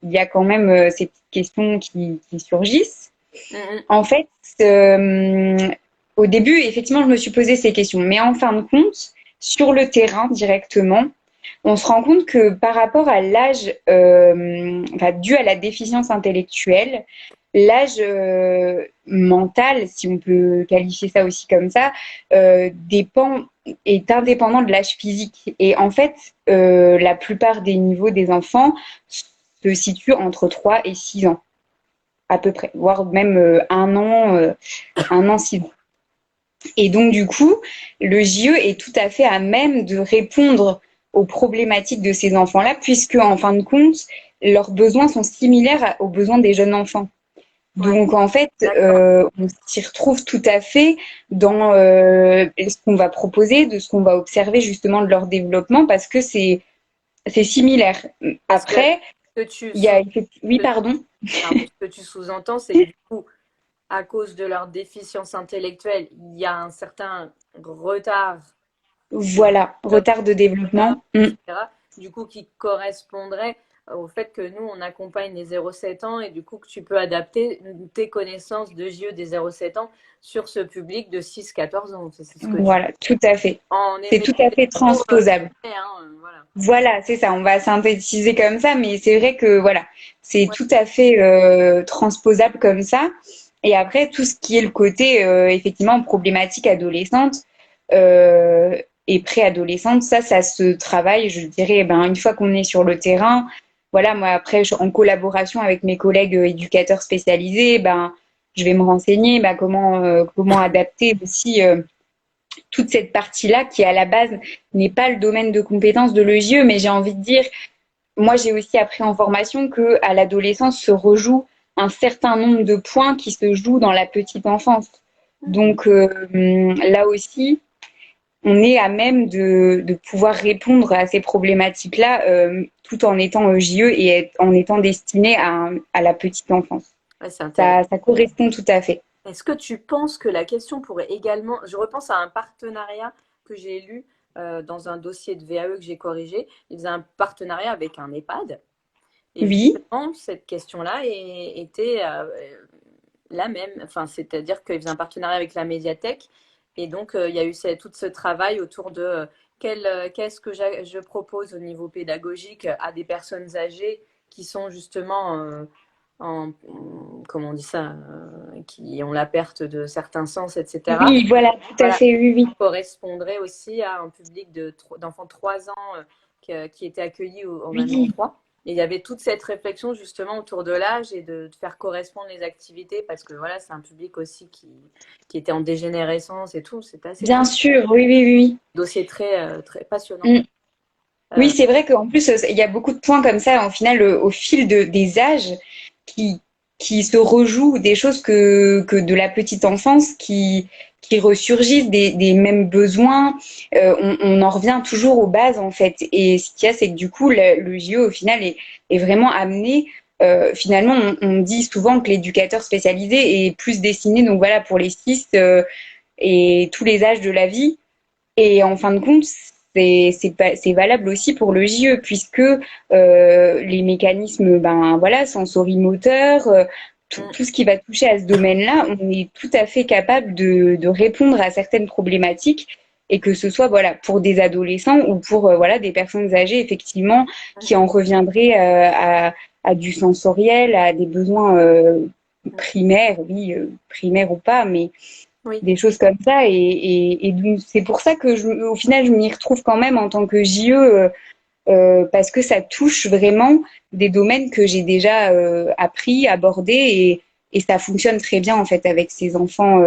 Speaker 2: il y a quand même ces petites questions qui surgissent.
Speaker 1: Mhm.
Speaker 2: En fait, euh, au début, effectivement, je me suis posé ces questions. Mais en fin de compte, sur le terrain directement, on se rend compte que par rapport à l'âge, enfin, dû à la déficience intellectuelle, l'âge mental, si on peut qualifier ça aussi comme ça, est indépendant de l'âge physique. Et en fait, la plupart des niveaux des enfants se situent entre 3 et 6 ans à peu près, voire même 1 an, 6 ans. Et donc, du coup, le JE est tout à fait à même de répondre aux problématiques de ces enfants-là, puisque, en fin de compte, leurs besoins sont similaires aux besoins des jeunes enfants.
Speaker 1: Ouais,
Speaker 2: Donc, en fait,
Speaker 1: d'accord.
Speaker 2: on s'y retrouve tout à fait dans ce qu'on va proposer, de ce qu'on va observer justement de leur développement, parce que c'est similaire.
Speaker 1: Parce que
Speaker 2: Après,
Speaker 1: ce que tu
Speaker 2: il y a...
Speaker 1: sous,
Speaker 2: Oui,
Speaker 1: ce-
Speaker 2: pardon.
Speaker 1: pardon, ce que tu sous-entends, c'est que du coup, à cause de leur déficience intellectuelle, il y a un certain retard de
Speaker 2: Voilà, retard de
Speaker 1: développement,
Speaker 2: développement.
Speaker 1: etc. Du coup, qui correspondrait au fait que nous, on accompagne les 0,7 ans et du coup, que tu peux adapter tes connaissances de JE des 0,7 ans sur ce public de 6-14 ans. C'est ce que tu...
Speaker 2: Voilà, tout à fait.
Speaker 1: En
Speaker 2: C'est
Speaker 1: effet,
Speaker 2: tout à fait transposable.
Speaker 1: voilà.
Speaker 2: Voilà, c'est ça. On va synthétiser comme ça, mais c'est vrai que voilà, c'est
Speaker 1: Ouais,
Speaker 2: tout à fait transposable comme ça. Et après, tout ce qui est le côté effectivement problématique adolescente et préadolescente, ça se travaille. Je dirais, eh ben une fois qu'on est sur le terrain, voilà, moi après, en collaboration avec mes collègues éducateurs spécialisés, ben je vais me renseigner, ben, comment adapter aussi. Toute cette partie-là qui, à la base, n'est pas le domaine de compétence de l'EJE, mais j'ai envie de dire, moi, j'ai aussi appris en formation que à l'adolescence se rejoue un certain nombre de points qui se jouent dans la petite enfance. Donc là aussi, on est à même de pouvoir répondre à ces problématiques-là tout en étant JE et en étant destiné à la petite enfance.
Speaker 1: ouais, c'est intéressant.
Speaker 2: Ça correspond tout à fait.
Speaker 1: Est-ce que tu penses que la question pourrait également... Je repense à un partenariat que j'ai lu dans un dossier de VAE que j'ai corrigé. Il faisait un partenariat avec un EHPAD. Et
Speaker 2: Oui,
Speaker 1: justement, cette question-là était la même. Enfin, c'est-à-dire qu'il faisait un partenariat avec la médiathèque. Et donc, il y a eu tout ce travail autour de qu'est-ce que je propose au niveau pédagogique à des personnes âgées qui sont justement comment on dit ça, qui ont la perte de certains sens, etc.
Speaker 2: oui, voilà, tout à
Speaker 1: Voilà,
Speaker 2: fait, oui, oui.
Speaker 1: correspondrait aussi à un public d'enfants de 3 ans qui était accueilli au même
Speaker 2: Oui,
Speaker 1: endroit. Et il y avait toute cette réflexion justement autour de l'âge et de faire correspondre les activités parce que voilà, c'est un public aussi qui était en dégénérescence et tout. C'était assez
Speaker 2: bien
Speaker 1: cool.
Speaker 2: sûr, oui, oui, oui.
Speaker 1: Dossier très passionnant.
Speaker 2: Oui. Oui,
Speaker 1: Euh,
Speaker 2: c'est vrai qu'en plus, il y a beaucoup de points comme ça, au final, au fil des âges, qui, qui se rejouent, des choses que de la petite enfance qui ressurgissent, des mêmes besoins. On en revient toujours aux bases, en fait. Et ce qu'il y a, c'est que du coup, le JE, au final, est vraiment amené. Finalement, on dit souvent que l'éducateur spécialisé est plus destiné, donc voilà, pour les 6 et tous les âges de la vie. Et en fin de compte, c'est valable aussi pour le JE, puisque les mécanismes ben, voilà, sensorimoteurs,
Speaker 1: mm,
Speaker 2: tout ce qui va toucher à ce domaine-là, on est tout à fait capable de répondre à certaines problématiques, et que ce soit voilà, pour des adolescents ou pour voilà, des personnes âgées, effectivement, qui en reviendraient à du sensoriel, à des besoins
Speaker 1: mm.
Speaker 2: primaires, oui, primaires ou pas, mais
Speaker 1: Oui.
Speaker 2: des choses comme ça. Et donc, c'est pour ça que, au final, je m'y retrouve quand même en tant que JE. parce que ça touche vraiment des domaines que j'ai déjà appris, abordés et ça fonctionne très bien en fait avec ces enfants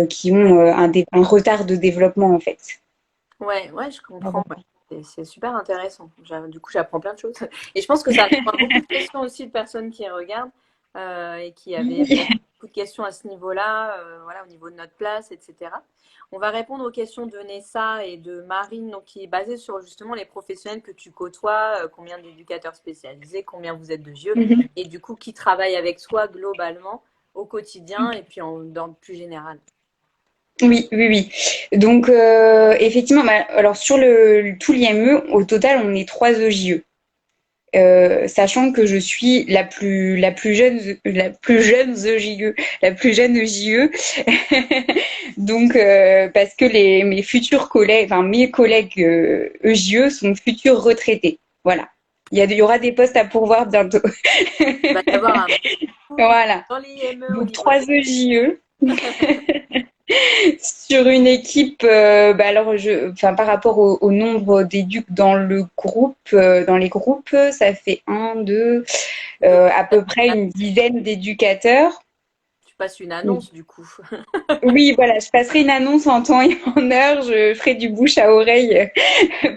Speaker 2: qui ont un retard de développement en fait.
Speaker 1: Ouais, ouais, je comprends. Ouais. C'est super intéressant. Du coup, j'apprends plein de choses. Et je pense que ça répond à beaucoup de questions aussi de personnes qui regardent et qui avaient
Speaker 2: Oui,
Speaker 1: peut-être beaucoup de questions à ce niveau-là, voilà, au niveau de notre place, etc. On va répondre aux questions de Nessa et de Marine, donc qui est basée sur justement les professionnels que tu côtoies, combien d'éducateurs spécialisés, combien vous êtes de JE, et du coup qui travaillent avec toi globalement au quotidien et puis dans le plus général.
Speaker 2: oui, oui, oui. Donc effectivement, bah, alors sur tout l'IME, au total, on est 3 EJE. Sachant que je suis la plus jeune EJE, la plus jeune EJE. Donc parce que mes futurs collègues, enfin mes collègues EJE sont futurs retraités. Voilà. Il y aura des postes à pourvoir bientôt.
Speaker 1: Il va y avoir un boom
Speaker 2: Voilà.
Speaker 1: dans les IME au
Speaker 2: Donc
Speaker 1: niveau
Speaker 2: trois
Speaker 1: des...
Speaker 2: EJE. Sur une équipe, bah alors enfin par rapport au nombre d'éducs dans le groupe, dans les groupes, ça fait un, deux,
Speaker 1: Donc,
Speaker 2: à peu près une dizaine d'éducateurs.
Speaker 1: tu passes une
Speaker 2: Donc,
Speaker 1: annonce du coup.
Speaker 2: oui, voilà, je passerai une annonce en temps et en heure, je ferai du bouche à oreille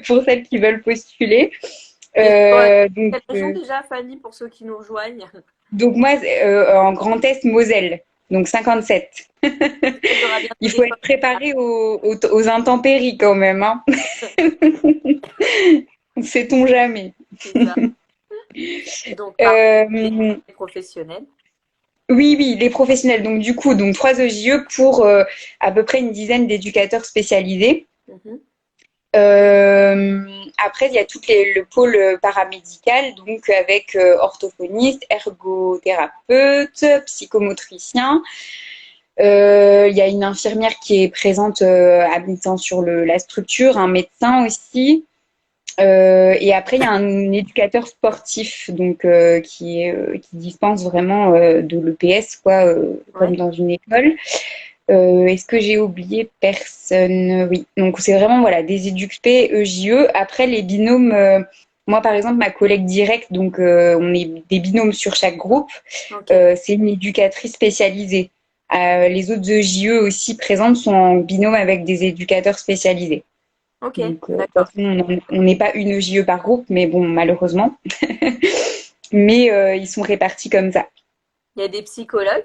Speaker 2: pour celles qui veulent postuler.
Speaker 1: Et sur
Speaker 2: Donc,
Speaker 1: quelle région déjà, Fanny, pour ceux qui nous rejoignent?
Speaker 2: donc moi, en Grand Est, Moselle, donc 57.
Speaker 1: Il y aura bientôt
Speaker 2: Il
Speaker 1: des
Speaker 2: faut être
Speaker 1: postes.
Speaker 2: préparé aux intempéries quand même, hein. Sait-on jamais.
Speaker 1: C'est ça. Donc, par
Speaker 2: Euh,
Speaker 1: les professionnels.
Speaker 2: oui, oui, les professionnels. Donc, du coup, donc 3 EJE pour à peu près une dizaine d'éducateurs spécialisés.
Speaker 1: Mhm.
Speaker 2: Après, il y a le pôle paramédical, donc avec orthophoniste, ergothérapeute, psychomotricien. Il y a une infirmière qui est présente à mi-temps sur la structure, un médecin aussi. Et après, il y a un éducateur sportif, donc qui dispense vraiment de l'EPS, quoi, comme
Speaker 1: Ouais.
Speaker 2: dans une école. Est-ce que j'ai oublié personne? Oui. Donc c'est vraiment voilà des EduxP, EJE. Après les binômes, moi par exemple ma collègue directe, donc on est des binômes sur chaque groupe.
Speaker 1: Ok.
Speaker 2: C'est une éducatrice spécialisée. Les autres EJE aussi présentes sont en binôme avec des éducateurs spécialisés.
Speaker 1: Ok.
Speaker 2: Donc, de toute
Speaker 1: D'accord.
Speaker 2: façon, on n'est pas une EJE par groupe, mais bon, malheureusement. Mais ils sont répartis comme ça.
Speaker 1: Il y a des psychologues.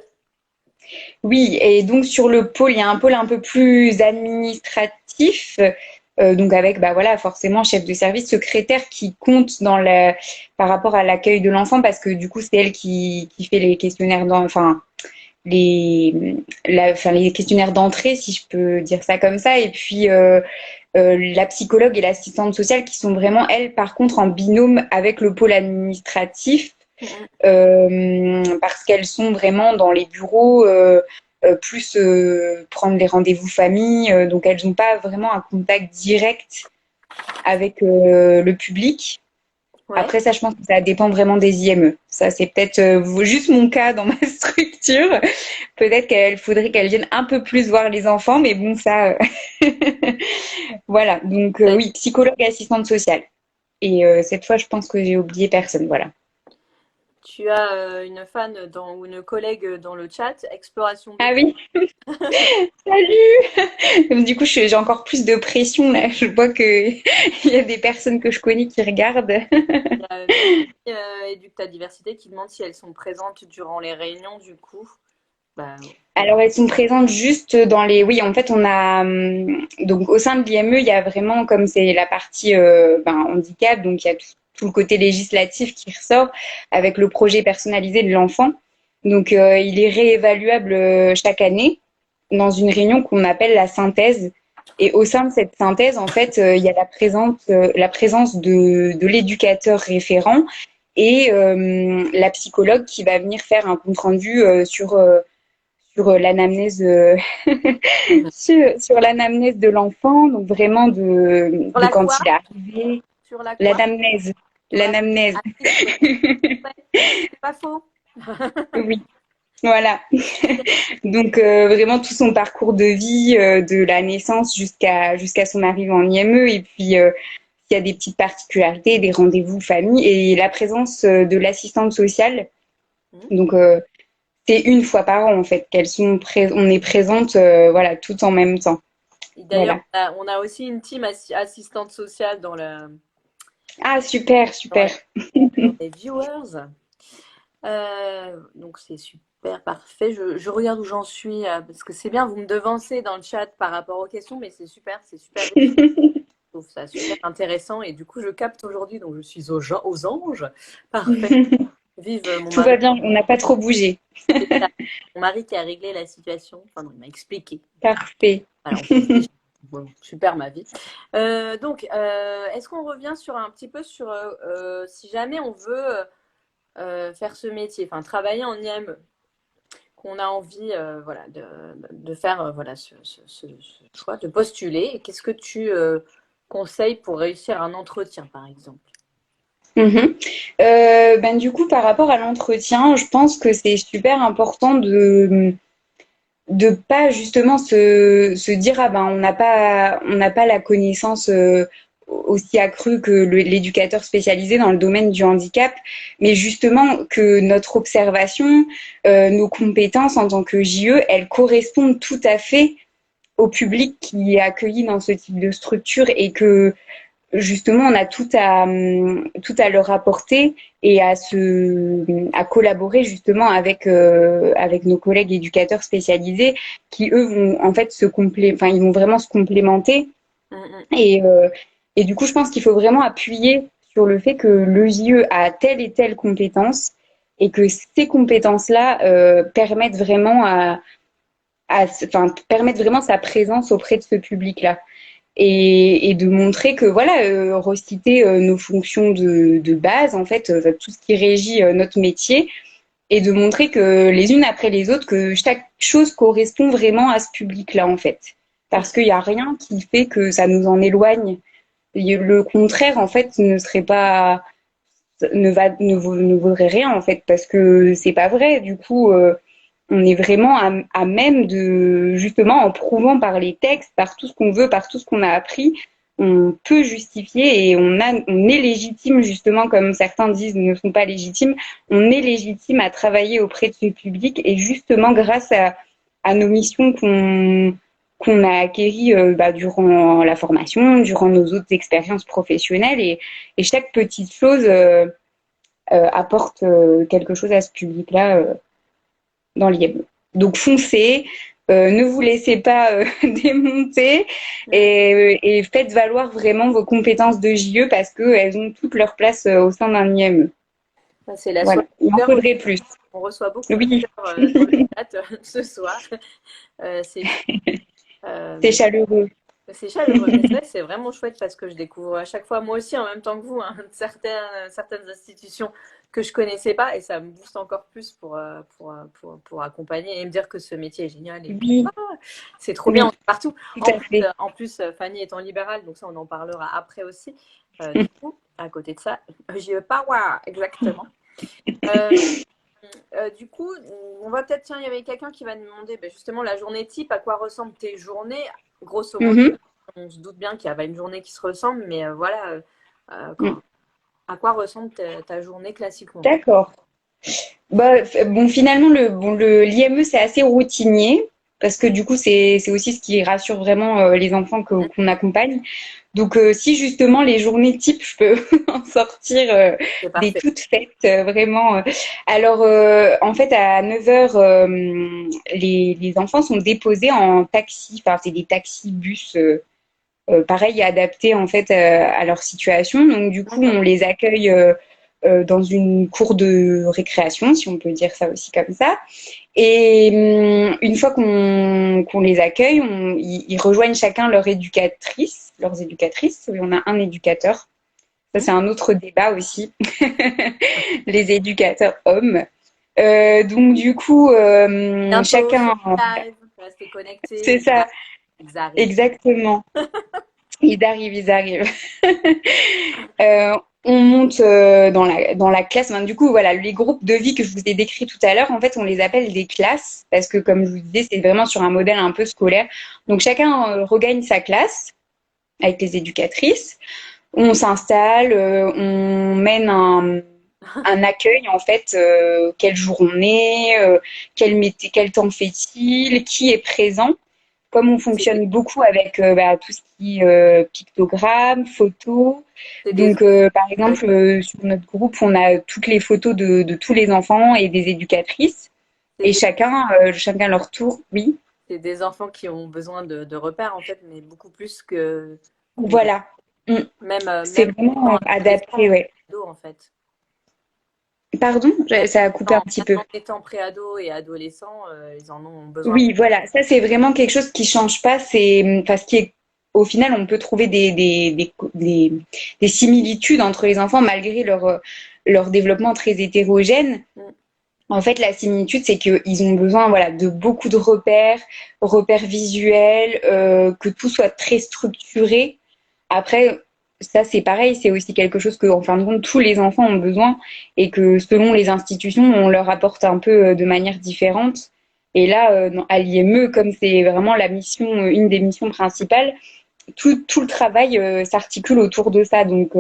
Speaker 2: Oui, et donc sur le pôle, il y a un pôle un peu plus administratif, donc avec, bah voilà, forcément chef de service, secrétaire qui compte par rapport à l'accueil de l'enfant, parce que du coup, c'est elle qui fait les questionnaires, enfin, enfin, les questionnaires d'entrée, si je peux dire ça comme ça, et puis la psychologue et l'assistante sociale qui sont vraiment, elles, par contre, en binôme avec le pôle administratif,
Speaker 1: Mhm.
Speaker 2: parce qu'elles sont vraiment dans les bureaux, plus prendre les rendez-vous famille, donc elles n'ont pas vraiment un contact direct avec le public.
Speaker 1: Ouais.
Speaker 2: Après ça, je pense que ça dépend vraiment des IME. Ça, c'est peut-être juste mon cas dans ma structure. Peut-être qu'il faudrait qu'elles viennent un peu plus voir les enfants, mais bon, ça, voilà. Donc oui, psychologue et assistante sociale. Et cette fois, je pense que j'ai oublié personne. Voilà.
Speaker 1: Tu as une fan ou une collègue dans le chat, exploration
Speaker 2: Ah
Speaker 1: d'école.
Speaker 2: oui, salut! Du coup, j'ai encore plus de pression là. Je vois que il y a des personnes que je connais qui regardent.
Speaker 1: Il y a Mimi Éduque ta diversité qui demande si elles sont présentes durant les réunions du coup. Bah,
Speaker 2: Alors, elles sont présentes juste dans les. Oui, en fait, on a donc au sein de l'IME, il y a vraiment comme c'est la partie handicap, donc il y a tout le côté législatif qui ressort avec le projet personnalisé de l'enfant. Donc, il est réévaluable chaque année dans une réunion qu'on appelle la synthèse. Et au sein de cette synthèse, en fait, il y a la présence de l'éducateur référent et la psychologue qui va venir faire un compte rendu sur l'anamnèse sur l'anamnèse de l'enfant, donc vraiment
Speaker 1: sur
Speaker 2: de
Speaker 1: la quoi?
Speaker 2: quand il est arrivé,
Speaker 1: Sur la quoi?
Speaker 2: l'anamnèse,
Speaker 1: Sur la
Speaker 2: l'anamnèse,
Speaker 1: ah, oui, ouais, c'est pas faux.
Speaker 2: oui, voilà. Donc vraiment tout son parcours de vie, de la naissance jusqu'à son arrivée en IME, et puis s'il y a des petites particularités, des rendez-vous famille et la présence de l'assistante sociale.
Speaker 1: Mhm.
Speaker 2: Donc, c'est une fois par an en fait on est présente voilà tout en même temps.
Speaker 1: Et d'ailleurs,
Speaker 2: Voilà.
Speaker 1: on a aussi une team assistante sociale
Speaker 2: Ah super,
Speaker 1: dans
Speaker 2: super.
Speaker 1: les, dans les viewers. Donc c'est super parfait. Je regarde où j'en suis parce que c'est bien, vous me devancez dans le chat par rapport aux questions, mais c'est super riche. Je trouve ça super intéressant et du coup je capte aujourd'hui, donc je suis aux anges. Parfait. Vive mon
Speaker 2: Tout
Speaker 1: mari.
Speaker 2: va bien, on n'a pas trop bougé.
Speaker 1: C'est ça. Mon mari qui a réglé la situation. Enfin non, il m'a expliqué.
Speaker 2: Parfait.
Speaker 1: Alors, on peut se dire, bon, super ma vie. Est-ce qu'on revient sur un petit peu sur si jamais on veut faire ce métier, enfin travailler en IME, qu'on a envie voilà, de faire voilà, ce choix, de postuler, qu'est-ce que tu conseilles pour réussir un entretien, par exemple?
Speaker 2: Mhm. Ben, du coup, par rapport à l'entretien, je pense que c'est super important de pas justement se dire ah ben on n'a pas la connaissance aussi accrue que l'éducateur spécialisé dans le domaine du handicap, mais justement que notre observation, nos compétences en tant que JE, elles correspondent tout à fait au public qui est accueilli dans ce type de structure et que justement, on a tout à leur apporter et à collaborer justement avec nos collègues éducateurs spécialisés qui, eux, vont en fait enfin, ils vont vraiment se complémenter.
Speaker 1: Mm,
Speaker 2: Et, euh, et du coup, je pense qu'il faut vraiment appuyer sur le fait que le JE a telle et telle compétence et que ces compétences-là permettent vraiment enfin, permettent vraiment sa présence auprès de ce public-là et de montrer que voilà, reciter nos fonctions de base, en fait, tout ce qui régit notre métier, et de montrer que les unes après les autres, que chaque chose correspond vraiment à ce public-là, en fait. Parce qu'il n'y a rien qui fait que ça nous en éloigne. Et le contraire, en fait, ne serait pas, ne vaudrait rien, en fait, parce que c'est pas vrai. Du coup, on est vraiment à même de, justement, en prouvant par les textes, par tout ce qu'on veut, par tout ce qu'on a appris, on peut justifier et on est légitime, justement, comme certains disent, ne sont pas légitimes, on est légitime à travailler auprès de ce public et justement grâce à nos missions qu'on a acquéries durant la formation, durant nos autres expériences professionnelles et chaque petite chose apporte quelque chose à ce public-là dans l'IM. Donc foncez, ne vous laissez pas démonter
Speaker 1: mm.
Speaker 2: et faites valoir vraiment vos compétences de JE parce qu'elles ont toute leur place au sein d'un IME.
Speaker 1: C'est la soirée
Speaker 2: Voilà, il
Speaker 1: du
Speaker 2: en
Speaker 1: cœur.
Speaker 2: faudrait plus.
Speaker 1: On reçoit beaucoup de
Speaker 2: Oui,
Speaker 1: cœur dans le chat ce soir. C'est chou.
Speaker 2: c'est
Speaker 1: Mais
Speaker 2: chaleureux.
Speaker 1: c'est chaleureux. Mais c'est vrai que c'est vraiment chouette parce que je découvre à chaque fois, moi aussi en même temps que vous, hein, certaines institutions que je connaissais pas et ça me booste encore plus pour accompagner et me dire que ce métier est génial. Et puis,
Speaker 2: Oui,
Speaker 1: c'est trop bien, on
Speaker 2: oui,
Speaker 1: est partout.
Speaker 2: tout à fait.
Speaker 1: En plus, Fanny étant libérale, donc ça on en parlera après aussi. Du coup, à côté de ça, j'y veux pas, waouh, exactement. Euh, du coup, on va peut-être, tiens, il y avait quelqu'un qui va nous demander ben, justement la journée type, à quoi ressemblent tes journées. Grosso modo,
Speaker 2: Mhm,
Speaker 1: on se doute bien qu'il n'y a pas une journée qui se ressemble, mais voilà,
Speaker 2: mm.
Speaker 1: à quoi ressemble ta journée classiquement?
Speaker 2: D'accord. Bah, bon, finalement, l'IME, c'est assez routinier parce que du coup, c'est aussi ce qui rassure vraiment les enfants qu'on accompagne. Donc, si justement les journées type, je peux en sortir
Speaker 1: C'est
Speaker 2: des
Speaker 1: parfait.
Speaker 2: toutes faites, vraiment. Alors, en fait, à 9 heures, les enfants sont déposés en taxi. Enfin, c'est des taxis-bus, pareil, adaptés en fait à leur situation. Donc, du coup,
Speaker 1: D'accord.
Speaker 2: on les accueille dans une cour de récréation, si on peut dire ça aussi comme ça. Et une fois qu'on les accueille, ils rejoignent chacun leurs éducatrices. Oui, on a un éducateur. Ça, c'est un autre débat aussi. Les éducateurs hommes. Donc, du coup,
Speaker 1: Bientôt sur
Speaker 2: chacun.
Speaker 1: le live, restez
Speaker 2: C'est
Speaker 1: connectés,
Speaker 2: ça,
Speaker 1: ils arrivent.
Speaker 2: exactement. Ils arrivent, ils arrivent. Euh, on monte dans la classe. Ben, du coup, voilà, les groupes de vie que je vous ai décrits tout à l'heure, en fait, on les appelle des classes parce que, comme je vous disais, c'est vraiment sur un modèle un peu scolaire. Donc, chacun regagne sa classe avec les éducatrices. On s'installe, on mène un accueil en fait, quel jour on est, quel temps fait-il, qui est présent. Comme on
Speaker 1: C'est des,
Speaker 2: fonctionne beaucoup avec tout ce qui est pictogramme, photos,
Speaker 1: c'est des
Speaker 2: donc
Speaker 1: enfants,
Speaker 2: par exemple sur notre groupe, on a toutes les photos de tous les enfants et des éducatrices,
Speaker 1: c'est
Speaker 2: et
Speaker 1: des,
Speaker 2: chacun leur tour, oui.
Speaker 1: c'est des enfants qui ont besoin de repères, en fait, mais beaucoup plus que qu'on
Speaker 2: Voilà. Mm. C'est
Speaker 1: même
Speaker 2: vraiment
Speaker 1: étant
Speaker 2: adapté,
Speaker 1: adolescent,
Speaker 2: ouais.
Speaker 1: ado, en fait.
Speaker 2: Pardon,
Speaker 1: Même
Speaker 2: ça a coupé un petit
Speaker 1: même
Speaker 2: peu.
Speaker 1: en étant préado et adolescent, ils en ont besoin.
Speaker 2: Oui, voilà, ça c'est vraiment quelque chose qui change pas. C'est parce qu'au final, on peut trouver des similitudes entre les enfants malgré leur développement très hétérogène.
Speaker 1: Mm.
Speaker 2: En fait, la similitude, c'est qu'ils ont besoin, voilà, de beaucoup de repères, repères visuels, que tout soit très structuré. Après, ça c'est pareil, c'est aussi quelque chose que, en fin de compte, tous les enfants ont besoin et que selon les institutions, on leur apporte un peu de manière différente. Et là, à l'IME, comme c'est vraiment la mission, une des missions principales, tout le travail s'articule autour de ça. Donc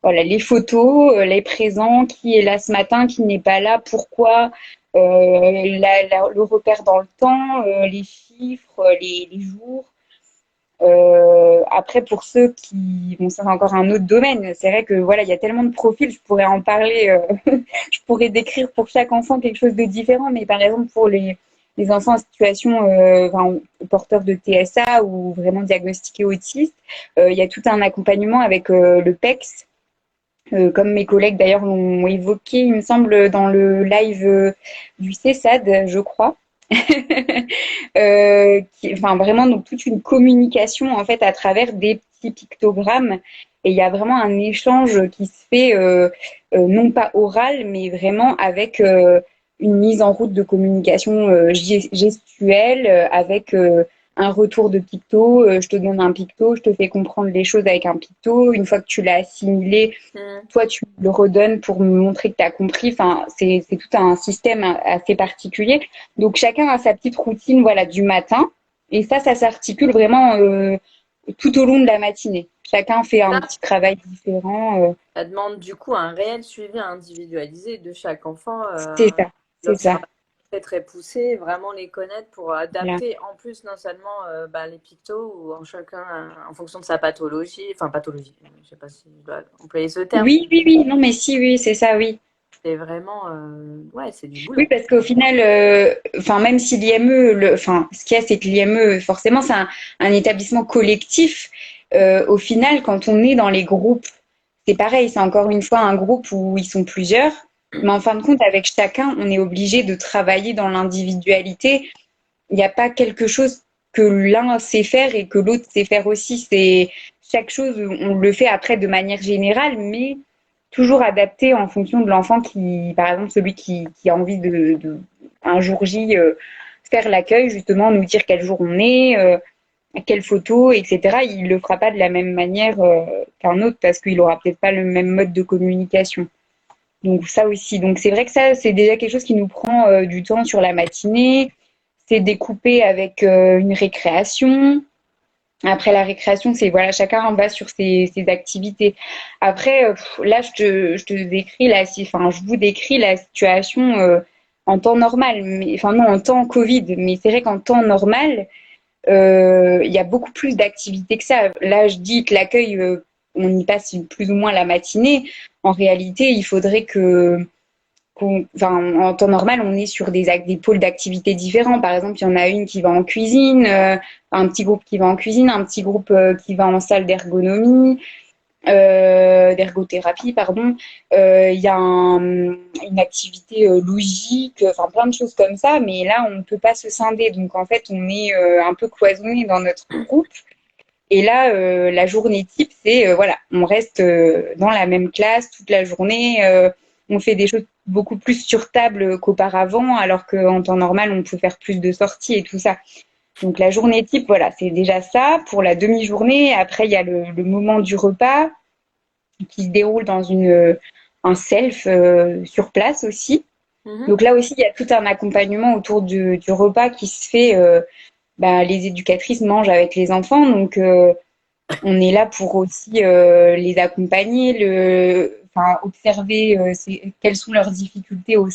Speaker 2: voilà, les photos, les présents, qui est là ce matin, qui n'est pas là, pourquoi, le repère dans le temps, les chiffres, les jours. Après, pour ceux qui, bon, ça c'est encore un autre domaine. C'est vrai que voilà, il y a tellement de profils, je pourrais en parler, je pourrais décrire pour chaque enfant quelque chose de différent. Mais par exemple, pour les enfants en situation, enfin, porteurs de TSA ou vraiment diagnostiqués autistes, il y a tout un accompagnement avec le PEX, comme mes collègues d'ailleurs l'ont évoqué, il me semble, dans le live du CESAD, je crois. Enfin vraiment donc toute une communication en fait à travers des petits pictogrammes, et il y a vraiment un échange qui se fait non pas oral mais vraiment avec une mise en route de communication gestuelle, avec un retour de picto, je te donne un picto, je te fais comprendre les choses avec un picto, une fois que tu l'as assimilé,
Speaker 1: Mm.
Speaker 2: toi tu le redonnes pour me montrer que tu as compris. Enfin, c'est tout un système assez particulier. Donc chacun a sa petite routine, voilà, du matin, et ça s'articule vraiment tout au long de la matinée. Chacun fait un
Speaker 1: Ça,
Speaker 2: petit travail différent.
Speaker 1: ça demande du coup un réel suivi individualisé de chaque enfant,
Speaker 2: C'est ça, c'est ça.
Speaker 1: l'observation très très poussée, vraiment les connaître pour
Speaker 2: Voilà.
Speaker 1: adapter en plus non seulement les pictos ou en chacun en fonction de sa pathologie, enfin pathologie, je sais pas si je dois employer ce terme,
Speaker 2: Oui, oui, oui. Non, mais si, oui, c'est ça, oui.
Speaker 1: c'est vraiment ouais, c'est du
Speaker 2: Oui,
Speaker 1: boulot.
Speaker 2: parce qu'au final, enfin, même si l'IME, enfin, ce qu'il y a, c'est que l'IME, forcément, c'est un établissement collectif. Au final, quand on est dans les groupes, c'est pareil, c'est encore une fois un groupe où ils sont plusieurs. Mais en fin de compte, avec chacun, on est obligé de travailler dans l'individualité. Il n'y a pas quelque chose que l'un sait faire et que l'autre sait faire aussi. C'est chaque chose, on le fait après de manière générale, mais toujours adapté en fonction de l'enfant qui, par exemple, celui qui a envie un jour J, faire l'accueil, justement, nous dire quel jour on est, quelle photo, etc. Il le fera pas de la même manière qu'un autre parce qu'il aura peut-être pas le même mode de communication. Donc ça aussi. Donc c'est vrai que ça, c'est déjà quelque chose qui nous prend du temps sur la matinée. C'est découpé avec une récréation. Après la récréation, c'est voilà, chacun va sur ses activités. Après, là, je te décris enfin, je vous décris la situation en temps normal, mais enfin non, en temps Covid. Mais c'est vrai qu'en temps normal, il y a beaucoup plus d'activités que ça. Là, je dis que l'accueil, on y passe plus ou moins la matinée. En réalité, il faudrait enfin, en temps normal, on est sur des pôles d'activités différents. Par exemple, il y en a une qui va en cuisine, un petit groupe qui va en cuisine, un petit groupe qui va en salle d'ergonomie, d'ergothérapie, pardon. Il y a une activité logique, enfin plein de choses comme ça. Mais là, on ne peut pas se scinder. Donc, en fait, on est un peu cloisonné dans notre groupe. Et là, la journée type, c'est voilà, on reste dans la même classe toute la journée. On fait des choses beaucoup plus sur table qu'auparavant, alors qu'en temps normal, on peut faire plus de sorties et tout ça. Donc la journée type, voilà, c'est déjà ça. Pour la demi-journée, après, il y a le moment du repas qui se déroule dans un self sur place aussi.
Speaker 1: Mhm.
Speaker 2: Donc là aussi, il y a tout un accompagnement autour du repas qui se fait. Les éducatrices mangent avec les enfants, donc On est là pour aussi les accompagner, enfin, observer quelles sont leurs difficultés au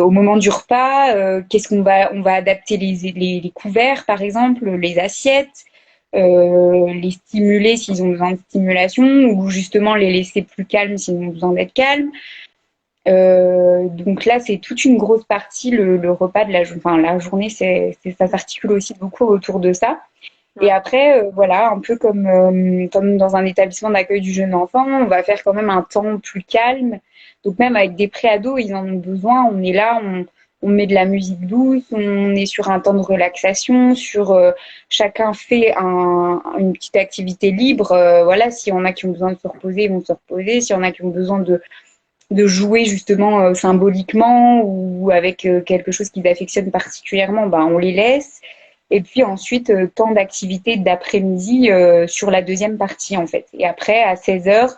Speaker 2: moment du repas. Qu'est-ce on va adapter les couverts, par exemple, les assiettes, les stimuler s'ils ont besoin de stimulation ou justement les laisser plus calmes s'ils ont besoin d'être calmes. Donc là, c'est toute une grosse partie, le repas de enfin, la journée, ça s'articule aussi beaucoup autour de ça. Et
Speaker 1: Ouais.
Speaker 2: après, voilà, un peu comme dans un établissement d'accueil du jeune enfant, on va faire quand même un temps plus calme. Donc même avec des préados, ils en ont besoin. On est là, on met de la musique douce, on est sur un temps de relaxation, chacun fait une petite activité libre. Voilà, s'il y en a qui ont besoin de se reposer, ils vont se reposer. S'il y en a qui ont besoin de jouer justement symboliquement ou avec quelque chose qu'ils affectionnent particulièrement, ben, on les laisse. Et puis ensuite, temps d'activité d'après-midi sur la deuxième partie en fait. Et après, à 16 heures,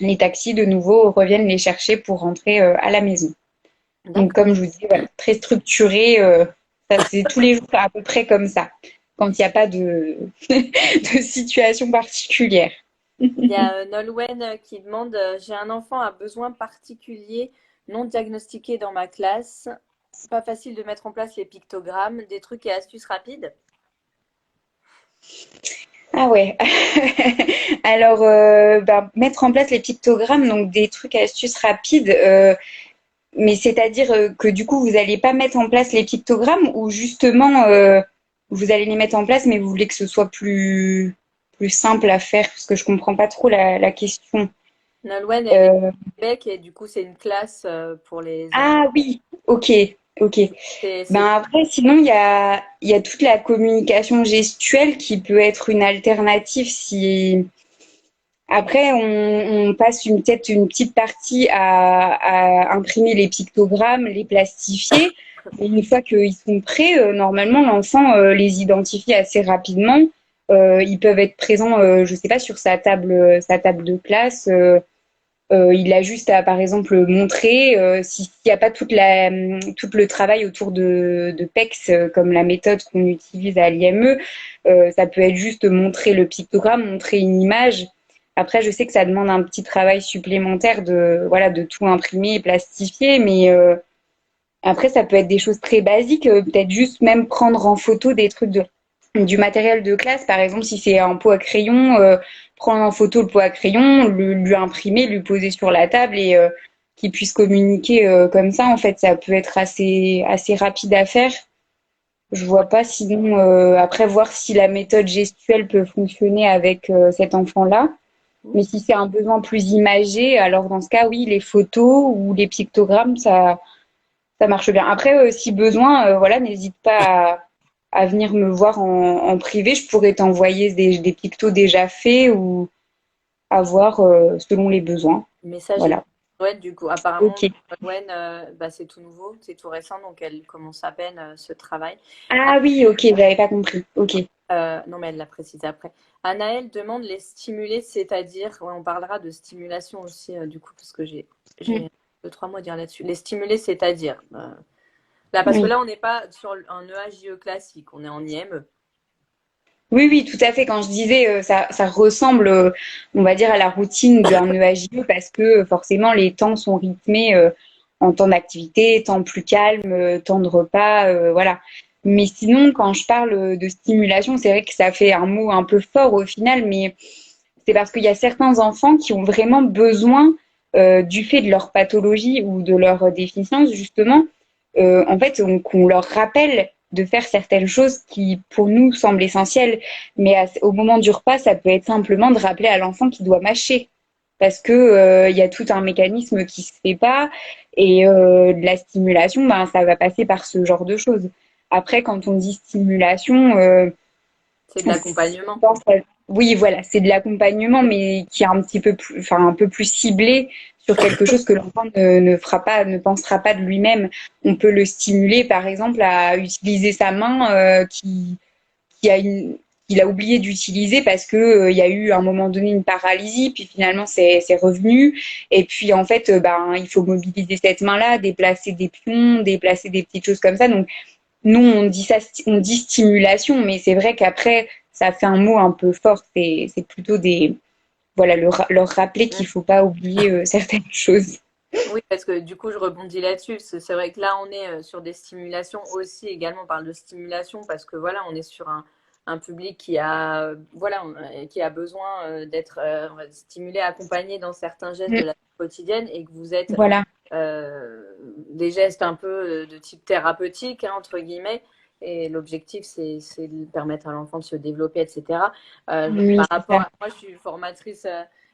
Speaker 2: les taxis de nouveau reviennent les chercher pour rentrer à la maison. Donc
Speaker 1: D'accord.
Speaker 2: comme je vous dis, voilà, très structuré, ça c'est tous les jours à peu près comme ça, quand il n'y a pas de situation particulière.
Speaker 1: Il y a Nolwenn qui demande j'ai un enfant à besoins particuliers non diagnostiqué dans ma classe. Pas facile de mettre en place les pictogrammes, des trucs et astuces rapides.
Speaker 2: Ah ouais. Alors, ben, mettre en place les pictogrammes, donc des trucs astuces rapides, mais c'est-à-dire que du coup, vous n'allez pas mettre en place les pictogrammes ou justement, vous allez les mettre en place, mais vous voulez que ce soit plus simple à faire, parce que je comprends pas trop la question.
Speaker 1: Nolwenn, elle est
Speaker 2: Euh,
Speaker 1: au Québec et du coup, c'est une classe pour les enfants.
Speaker 2: ah oui, ok, ok. Ben
Speaker 1: C'est
Speaker 2: après, sinon, il y a toute la communication gestuelle qui peut être une alternative si. Après, on passe peut-être une petite partie à imprimer les pictogrammes, les plastifier. Et une fois qu'ils sont prêts, normalement, l'enfant les identifie assez rapidement. Ils peuvent être présents, je sais pas, sur sa table de classe. Il a juste à, par exemple, montrer s'il n'y a pas tout le travail autour de PEX, comme la méthode qu'on utilise à l'IME. Ça peut être juste montrer le pictogramme, montrer une image. Après, je sais que ça demande un petit travail supplémentaire voilà, de tout imprimer et plastifier, mais après, ça peut être des choses très basiques, peut-être juste même prendre en photo des trucs du matériel de classe, par exemple, si c'est un pot à crayon, prendre en photo le pot à crayon, lui imprimer, lui poser sur la table et qu'il puisse communiquer comme ça. En fait, ça peut être assez rapide à faire. Je vois pas sinon, après, voir si la méthode gestuelle peut fonctionner avec cet enfant-là. Mais si c'est un besoin plus imagé, alors dans ce cas, oui, les photos ou les pictogrammes, ça marche bien. Après, si besoin, voilà, n'hésite pas à venir me voir en privé. Je pourrais t'envoyer des pictos déjà faits ou à voir selon les besoins.
Speaker 1: message de
Speaker 2: Voilà.
Speaker 1: Nolwenn, du coup. Apparemment,
Speaker 2: Ok.
Speaker 1: Nolwenn, bah, c'est tout nouveau, c'est tout récent, donc elle commence à peine ce travail.
Speaker 2: Ah oui, ok, j'avais pas compris. Ok.
Speaker 1: Non, mais elle l'a précisé après. Anaëlle demande les stimulés, c'est-à-dire, ouais, on parlera de stimulation aussi, du coup, parce que
Speaker 2: Mm.
Speaker 1: j'ai deux, trois mots à dire là-dessus. Les stimulés, c'est-à-dire, là, parce que
Speaker 2: Oui.
Speaker 1: là, on n'est pas sur un EAJE classique, on est en IME.
Speaker 2: Oui, oui, tout à fait. Quand je disais ça ressemble, on va dire, à la routine d'un EAJE parce que forcément les temps sont rythmés en temps d'activité, temps plus calme, temps de repas, voilà. Mais sinon, quand je parle de stimulation, c'est vrai que ça fait un mot un peu fort au final, mais c'est parce qu'il y a certains enfants qui ont vraiment besoin, du fait de leur pathologie ou de leur déficience, justement, en fait, qu'on leur rappelle de faire certaines choses qui, pour nous, semblent essentielles. Mais au moment du repas, ça peut être simplement de rappeler à l'enfant qu'il doit mâcher. Parce que il y a tout un mécanisme qui se fait pas et de la stimulation, ben ça va passer par ce genre de choses. Après, quand on dit stimulation,
Speaker 1: C'est de l'accompagnement.
Speaker 2: oui, voilà, c'est de l'accompagnement, mais qui est un petit peu plus, enfin, un peu plus ciblé sur quelque chose que l'enfant ne fera pas, ne pensera pas de lui-même. On peut le stimuler, par exemple, à utiliser sa main qui a qu'il a oublié d'utiliser parce que il y a eu à un moment donné une paralysie, puis finalement c'est revenu. Et puis en fait, ben il faut mobiliser cette main-là, déplacer des pions, déplacer des petites choses comme ça. Donc nous on dit stimulation, mais c'est vrai qu'après ça fait un mot un peu fort. C'est plutôt voilà, leur rappeler qu'il faut pas oublier certaines choses.
Speaker 1: Oui, parce que du coup, je rebondis là-dessus. C'est vrai que là, on est sur des stimulations aussi. Également, on parle de stimulation parce que voilà, on est sur un public qui a, voilà, qui a besoin d'être on va dire, stimulé, accompagné dans certains gestes de
Speaker 2: Mm,
Speaker 1: la vie quotidienne et que vous êtes
Speaker 2: voilà,
Speaker 1: des gestes un peu de type thérapeutique, hein, entre guillemets. Et l'objectif, c'est de permettre à l'enfant de se développer, etc.
Speaker 2: oui,
Speaker 1: Par
Speaker 2: c'est
Speaker 1: rapport
Speaker 2: ça.
Speaker 1: à moi, je suis formatrice,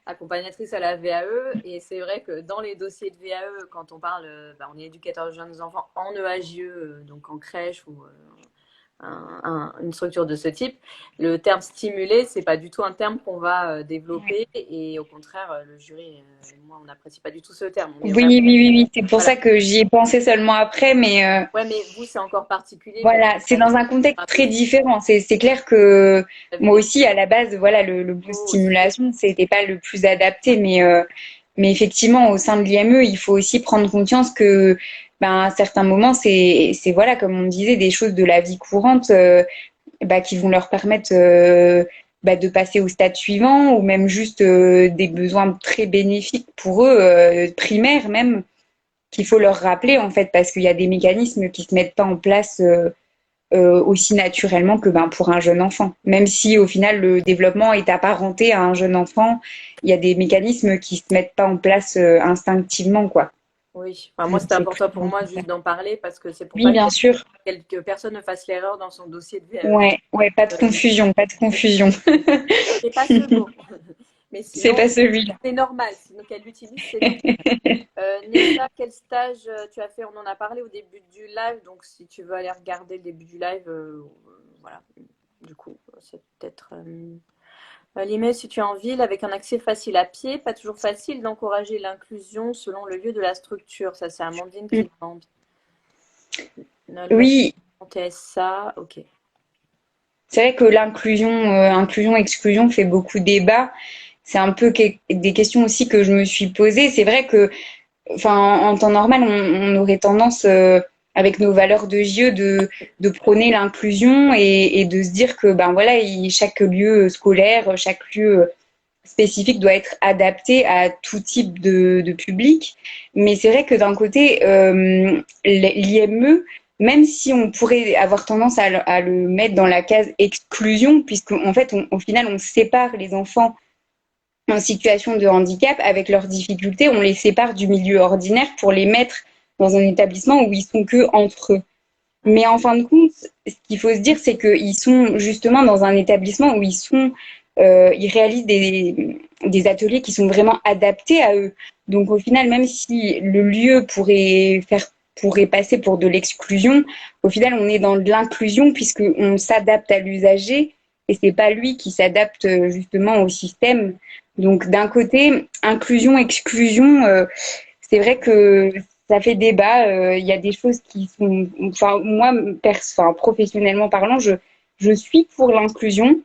Speaker 1: accompagnatrice à la VAE, et c'est vrai que dans les dossiers de VAE, quand on parle, on est éducateur de jeunes enfants en EAJE, donc en crèche ou une structure de ce type, le terme stimulé, c'est pas du tout un terme qu'on va développer, et au contraire, le jury et moi, on n'apprécie pas du tout ce terme. On est
Speaker 2: Oui,
Speaker 1: vraiment,
Speaker 2: oui, oui, oui. C'est pour
Speaker 1: voilà.
Speaker 2: ça que j'y ai pensé seulement après, mais
Speaker 1: Ouais, mais vous, c'est encore particulier parce que
Speaker 2: voilà, c'est dans un contexte très
Speaker 1: thérapeutique,
Speaker 2: différent. C'est clair que
Speaker 1: vous avez
Speaker 2: moi
Speaker 1: des
Speaker 2: aussi, à la base, voilà, le mot
Speaker 1: mots aussi.
Speaker 2: stimulation, c'était pas le plus adapté, mais effectivement, au sein de l'IME, il faut aussi prendre conscience que, ben, à certains moments, c'est voilà, comme on disait, des choses de la vie courante, qui vont leur permettre de passer au stade suivant, ou même juste des besoins très bénéfiques pour eux, primaires même, qu'il faut leur rappeler en fait, parce qu'il y a des mécanismes qui se mettent pas en place aussi naturellement que pour un jeune enfant. Même si au final le développement est apparenté à un jeune enfant, il y a des mécanismes qui se mettent pas en place instinctivement, quoi.
Speaker 1: Oui, enfin, moi,
Speaker 2: Donc
Speaker 1: c'était
Speaker 2: c'est plus
Speaker 1: important pour
Speaker 2: dans
Speaker 1: moi
Speaker 2: ce sens-là.
Speaker 1: juste d'en parler parce que c'est pour
Speaker 2: Oui,
Speaker 1: pas
Speaker 2: bien sûr.
Speaker 1: que personne ne fasse l'erreur dans son dossier de VAE.
Speaker 2: Ouais, ouais, pas de
Speaker 1: Euh,
Speaker 2: confusion, pas de confusion.
Speaker 1: c'est pas ce mot. Mais
Speaker 2: C'est
Speaker 1: sinon,
Speaker 2: pas celui-là.
Speaker 1: c'est normal. Sinon, qu'elle l'utilise, c'est normal. Nessa, quel stage tu as fait? On en a parlé au début du live, donc si tu veux aller regarder le début du live, voilà. Du coup, c'est peut-être l'email si tu es en ville avec un accès facile à pied, pas toujours facile d'encourager l'inclusion selon le lieu de la structure. Ça, c'est Amandine qui demande.
Speaker 2: Oui,
Speaker 1: TSA, ok.
Speaker 2: c'est vrai que l'inclusion, inclusion, exclusion fait beaucoup débat. C'est un peu des questions aussi que je me suis posées. C'est vrai que, enfin, en temps normal, on aurait tendance, avec nos valeurs de JE, de prôner l'inclusion et de se dire que, ben voilà, chaque lieu scolaire, chaque lieu spécifique doit être adapté à tout type de public. Mais c'est vrai que d'un côté, l'IME, même si on pourrait avoir tendance à le mettre dans la case exclusion, puisqu'en fait, au final, on sépare les enfants en situation de handicap avec leurs difficultés, on les sépare du milieu ordinaire pour les mettre dans un établissement où ils sont que entre eux. Mais en fin de compte, ce qu'il faut se dire, c'est qu'ils sont justement dans un établissement où ils réalisent des ateliers qui sont vraiment adaptés à eux. Donc au final, même si le lieu pourrait passer pour de l'exclusion, au final, on est dans de l'inclusion puisqu'on s'adapte à l'usager et c'est pas lui qui s'adapte justement au système. Donc d'un côté, inclusion, exclusion, c'est vrai que ça fait débat. Il y a des choses qui sont, enfin moi, professionnellement parlant, je suis pour l'inclusion,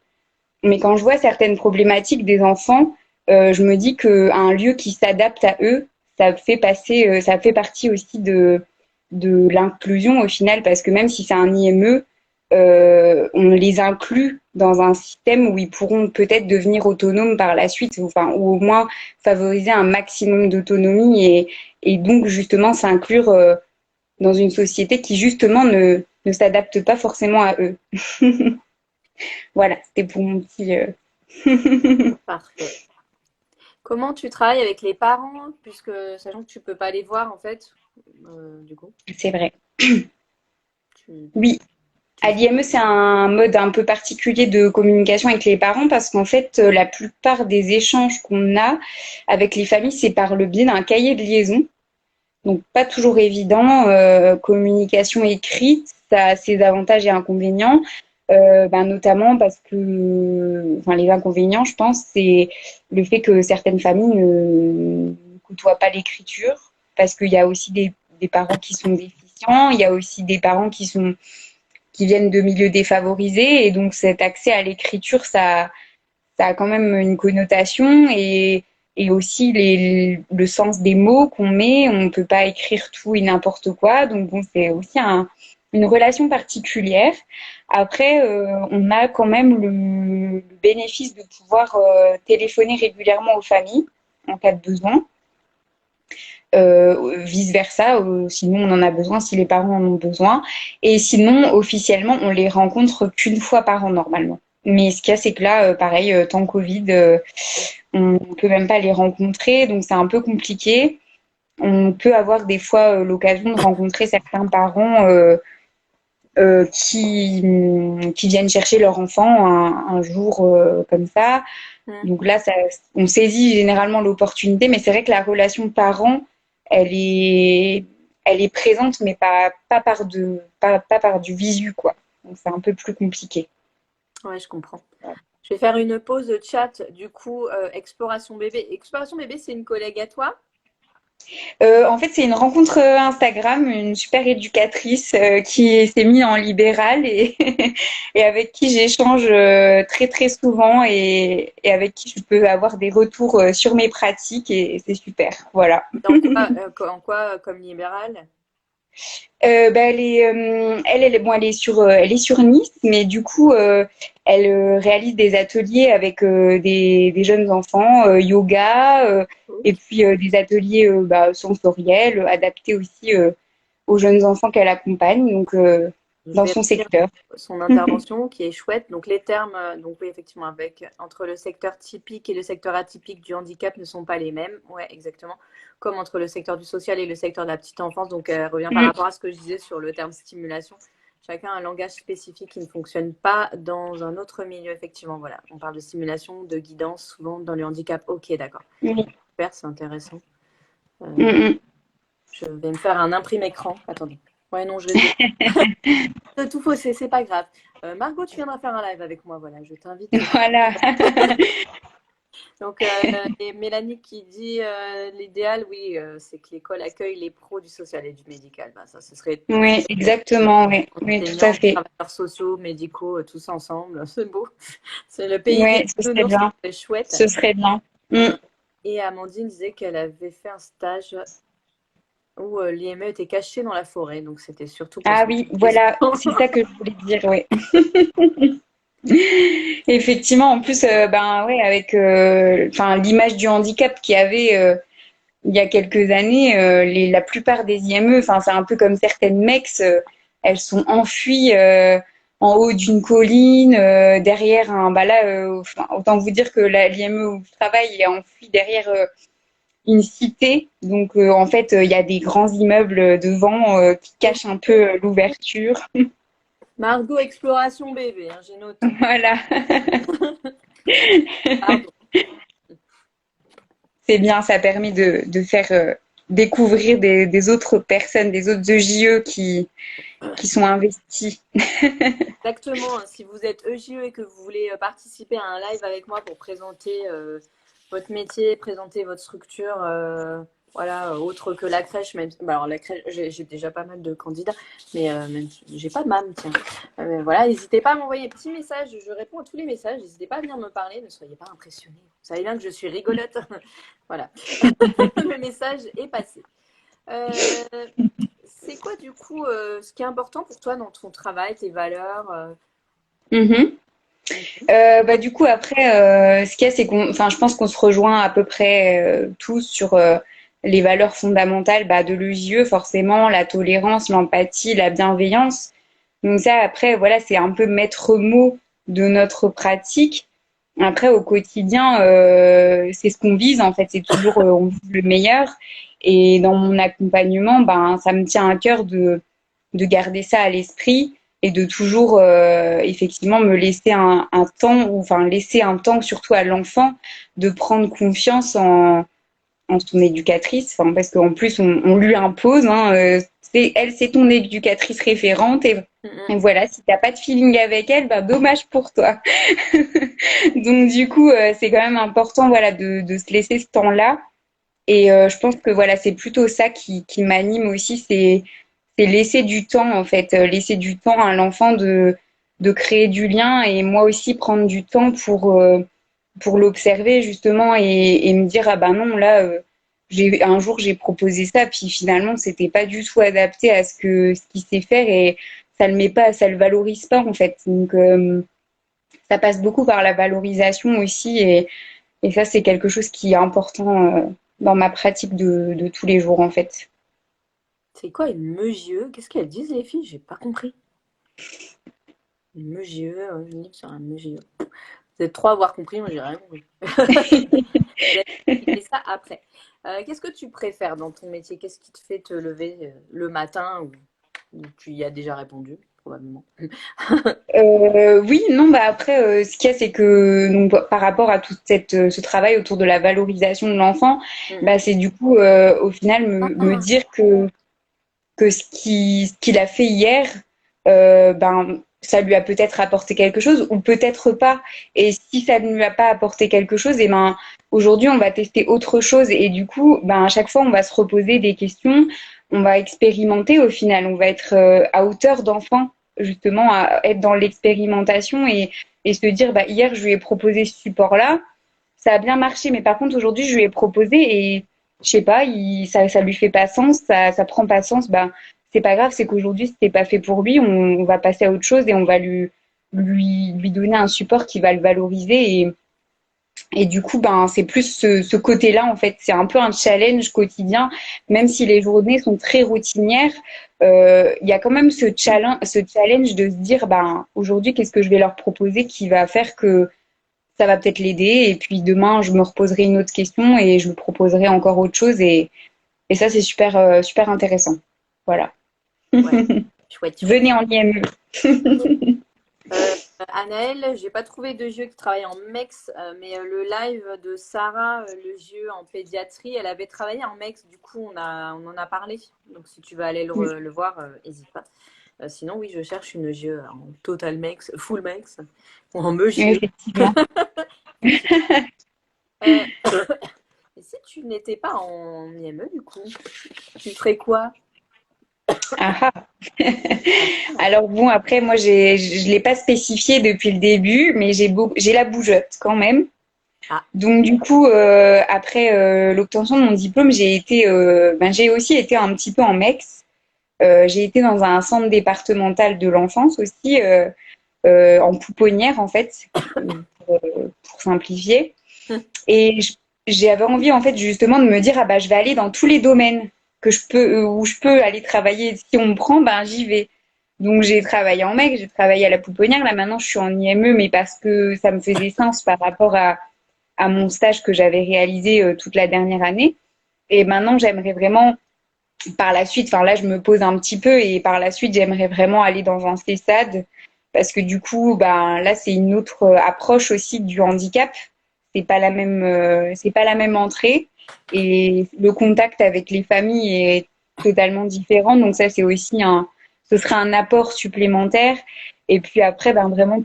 Speaker 2: mais quand je vois certaines problématiques des enfants, je me dis qu'un lieu qui s'adapte à eux, ça fait partie aussi de l'inclusion au final, parce que même si c'est un IME, on les inclut dans un système où ils pourront peut-être devenir autonomes par la suite, ou au moins favoriser un maximum d'autonomie et donc justement s'inclure dans une société qui justement ne s'adapte pas forcément à eux. Voilà, c'était pour mon petit.
Speaker 1: Parfait. Comment tu travailles avec les parents, puisque sachant que tu peux pas les voir en fait, du coup,
Speaker 2: C'est vrai.
Speaker 1: tu,
Speaker 2: Oui, à
Speaker 1: tu...
Speaker 2: l'IME, c'est un mode un peu particulier de communication avec les parents parce qu'en fait, la plupart des échanges qu'on a avec les familles, c'est par le biais d'un cahier de liaison. Donc, pas toujours évident. Communication écrite, ça a ses avantages et inconvénients. Notamment parce que, enfin, les inconvénients, je pense, c'est le fait que certaines familles ne côtoient pas l'écriture, parce qu'il y a aussi des parents qui sont déficients, il y a aussi des parents qui viennent de milieux défavorisés, et donc cet accès à l'écriture, ça a quand même une connotation et aussi le sens des mots qu'on met. On ne peut pas écrire tout et n'importe quoi. Donc bon, c'est aussi une relation particulière. Après, on a quand même le bénéfice de pouvoir téléphoner régulièrement aux familles en cas de besoin. Vice-versa, sinon on en a besoin si les parents en ont besoin. Et sinon, officiellement, on les rencontre qu'une fois par an normalement. Mais ce qu'il y a, c'est que là, pareil, temps Covid, on peut même pas les rencontrer, donc c'est un peu compliqué. On peut avoir des fois l'occasion de rencontrer certains parents qui viennent chercher leur enfant un jour comme ça.
Speaker 1: Mm.
Speaker 2: Donc là, on saisit généralement l'opportunité, mais c'est vrai que la relation parent, elle est, elle est présente, mais pas par du visu, quoi. Donc c'est un peu plus compliqué.
Speaker 1: Ouais, je comprends. Je vais faire une pause chat. Du coup, Exploration Bébé. Exploration Bébé, c'est une collègue à toi?
Speaker 2: En fait, c'est une rencontre Instagram, une super éducatrice qui s'est mise en libéral et avec qui j'échange très très souvent et avec qui je peux avoir des retours sur mes pratiques et c'est super. Voilà.
Speaker 1: En quoi comme libéral?
Speaker 2: Bon, elle est sur Nice, mais du coup, elle réalise des ateliers avec des jeunes enfants, yoga, et
Speaker 1: Ok.
Speaker 2: puis des ateliers sensoriels, adaptés aussi aux jeunes enfants qu'elle accompagne, donc
Speaker 1: Je
Speaker 2: dans
Speaker 1: vais
Speaker 2: son
Speaker 1: lire
Speaker 2: secteur.
Speaker 1: son intervention qui est chouette. Donc les termes, donc oui, effectivement, entre le secteur typique et le secteur atypique du handicap ne sont pas les mêmes. Ouais, exactement. Comme entre le secteur du social et le secteur de la petite enfance. Donc elle revient par
Speaker 2: Mm,
Speaker 1: rapport à ce que je disais sur le terme stimulation. Chacun a un langage spécifique qui ne fonctionne pas dans un autre milieu, effectivement. Voilà, on parle de stimulation, de guidance, souvent dans le handicap. Ok, d'accord.
Speaker 2: mm,
Speaker 1: Super, c'est intéressant.
Speaker 2: mm,
Speaker 1: Euh,
Speaker 2: mm.
Speaker 1: je vais me faire un imprime écran. Attendez. Ouais, non, je risque de tout fausser, c'est pas grave. Margot, tu viendras faire un live avec moi, voilà, je t'invite.
Speaker 2: Voilà.
Speaker 1: Donc, et Mélanie qui dit l'idéal, oui, c'est que l'école accueille les pros du social et du médical. Ben, ça, ce serait
Speaker 2: Oui, exactement. Oui, oui, tout à
Speaker 1: enseignants,
Speaker 2: fait.
Speaker 1: travailleurs sociaux, médicaux, tous ensemble. C'est beau. C'est le pays des
Speaker 2: Oui, ce serait
Speaker 1: bisounours,
Speaker 2: bien.
Speaker 1: c'est chouette.
Speaker 2: Ce serait bien. Mm.
Speaker 1: Euh, et Amandine disait qu'elle avait fait un stage où l'IME était caché dans la forêt, donc c'était surtout pour
Speaker 2: Ah
Speaker 1: se
Speaker 2: oui,
Speaker 1: les
Speaker 2: voilà,
Speaker 1: enfants.
Speaker 2: c'est ça que je voulais dire, oui. Effectivement, en plus, ben ouais, avec enfin l'image du handicap qu'il y avait il y a quelques années, la plupart des IME, enfin c'est un peu comme certaines MEX, elles sont enfuies en haut d'une colline, derrière un, bah là, enfin, autant vous dire que l'IME où je travaille est enfuie derrière une cité, donc en fait il y a des grands immeubles devant qui cachent un peu l'ouverture,
Speaker 1: Margot, exploration bébé, hein, j'ai noté.
Speaker 2: voilà.
Speaker 1: Pardon.
Speaker 2: C'est bien, ça permet de faire découvrir des autres personnes, des autres EJE qui sont investis.
Speaker 1: Exactement. Si vous êtes EJE et que vous voulez participer à un live avec moi pour présenter votre métier, présenter votre structure, voilà, autre que la crèche, même. Bah, alors la crèche, j'ai déjà pas mal de candidats, mais même j'ai pas de mam, tiens. Voilà, n'hésitez pas à m'envoyer un petit message. Je réponds à tous les messages. N'hésitez pas à venir me parler. Ne soyez pas impressionnés. Vous savez bien que je suis rigolote. Voilà. Le message est passé. Euh, c'est quoi du coup ce qui est important pour toi dans ton travail, tes valeurs
Speaker 2: Mhm.
Speaker 1: Mhm.
Speaker 2: Bah, du coup, après, ce qu'il y a, c'est enfin, je pense qu'on se rejoint à peu près tous sur les valeurs fondamentales bah, de l'EJE, forcément, la tolérance, l'empathie, la bienveillance. Donc ça, après, voilà, c'est un peu maître mot de notre pratique. Après, au quotidien, c'est ce qu'on vise, en fait, c'est toujours on vise le meilleur. Et dans mon accompagnement, ben, ça me tient à cœur de garder ça à l'esprit et de toujours effectivement me laisser un temps, ou enfin laisser un temps surtout à l'enfant de prendre confiance en son éducatrice, enfin, parce qu'en plus on lui impose, hein, c'est ton éducatrice référente et
Speaker 1: Mhm.
Speaker 2: voilà, si t'as pas de feeling avec elle, bah dommage pour toi. Donc du coup, c'est quand même important, voilà, de se laisser ce temps-là. Et je pense que voilà, c'est plutôt ça qui m'anime aussi, c'est laisser du temps en fait, laisser du temps à l'enfant de créer du lien et moi aussi prendre du temps pour l'observer justement et me dire ah ben non là un jour j'ai proposé ça, puis finalement c'était pas du tout adapté à ce qu'il sait faire et ça le valorise pas en fait. Donc ça passe beaucoup par la valorisation aussi et ça c'est quelque chose qui est important dans ma pratique de tous les jours en fait.
Speaker 1: C'est quoi une meugieux? Qu'est-ce qu'elles disent les filles? J'ai pas compris. Une meugieux, une livre sur un meugieux. Vous êtes trois à avoir compris, moi j'ai rien compris. Je vais expliquer ça après. Qu'est-ce que tu préfères dans ton métier? Qu'est-ce qui te fait te lever le matin ou tu y as déjà répondu, probablement.
Speaker 2: Oui, non, bah après, ce qu'il y a, c'est que donc, par rapport à tout ce travail autour de la valorisation de l'enfant,
Speaker 1: Mm.
Speaker 2: bah, c'est du coup, au final, me
Speaker 1: Ah,
Speaker 2: dire que ce qu'il a fait hier, ben, ça lui a peut-être apporté quelque chose ou peut-être pas. Et si ça ne lui a pas apporté quelque chose, et ben, aujourd'hui, on va tester autre chose. Et du coup, ben, à chaque fois, on va se reposer des questions, on va expérimenter au final, on va être à hauteur d'enfant, justement, à être dans l'expérimentation et se dire, bah, hier, je lui ai proposé ce support-là, ça a bien marché, mais par contre, aujourd'hui, je lui ai proposé et je sais pas, ça lui fait pas sens, ça prend pas sens, bah, c'est pas grave, c'est qu'aujourd'hui, c'était pas fait pour lui, on va passer à autre chose et on va lui donner un support qui va le valoriser et du coup, ben, c'est plus ce côté-là, en fait. C'est un peu un challenge quotidien, même si les journées sont très routinières. Il y a quand même ce challenge de se dire, ben, aujourd'hui, qu'est-ce que je vais leur proposer qui va faire que ça va peut-être l'aider. Et puis demain, je me reposerai une autre question et je lui proposerai encore autre chose. Et ça, c'est super, super intéressant. Voilà.
Speaker 1: ouais, chouette, chouette.
Speaker 2: Venez en IME.
Speaker 1: Anaëlle, j'ai pas trouvé de jeu qui travaille en MEX, mais le live de Sarah, le jeu en pédiatrie, elle avait travaillé en MEX, du coup on en a parlé. Donc si tu veux aller le voir, n'hésite pas. Sinon oui, je cherche une jeu en total MEX, full MEX, ou en jeu.
Speaker 2: Effectivement.
Speaker 1: Euh, et si tu n'étais pas en IME, du coup, tu ferais quoi?
Speaker 2: Ah, ah. Alors bon, après, moi, je l'ai pas spécifié depuis le début, mais j'ai la bougeotte quand même.
Speaker 1: Ah,
Speaker 2: Donc du coup, après l'obtention de mon diplôme, j'ai aussi été un petit peu en MEX. J'ai été dans un centre départemental de l'enfance aussi, en pouponnière en fait, pour simplifier. Et j'avais envie en fait justement de me dire ah bah je vais aller dans tous les domaines que je peux où je peux aller travailler. Si on me prend, ben j'y vais. Donc j'ai travaillé en MEX, j'ai travaillé à la pouponnière. Là maintenant je suis en IME, mais parce que ça me faisait sens par rapport à mon stage que j'avais réalisé toute la dernière année. Et maintenant j'aimerais vraiment par la suite, enfin là je me pose un petit peu et par la suite j'aimerais vraiment aller dans un CESAD parce que du coup ben là c'est une autre approche aussi du handicap. C'est pas la même entrée et le contact avec les familles est totalement différent. Donc ça c'est aussi ce sera un apport supplémentaire. Et puis après ben vraiment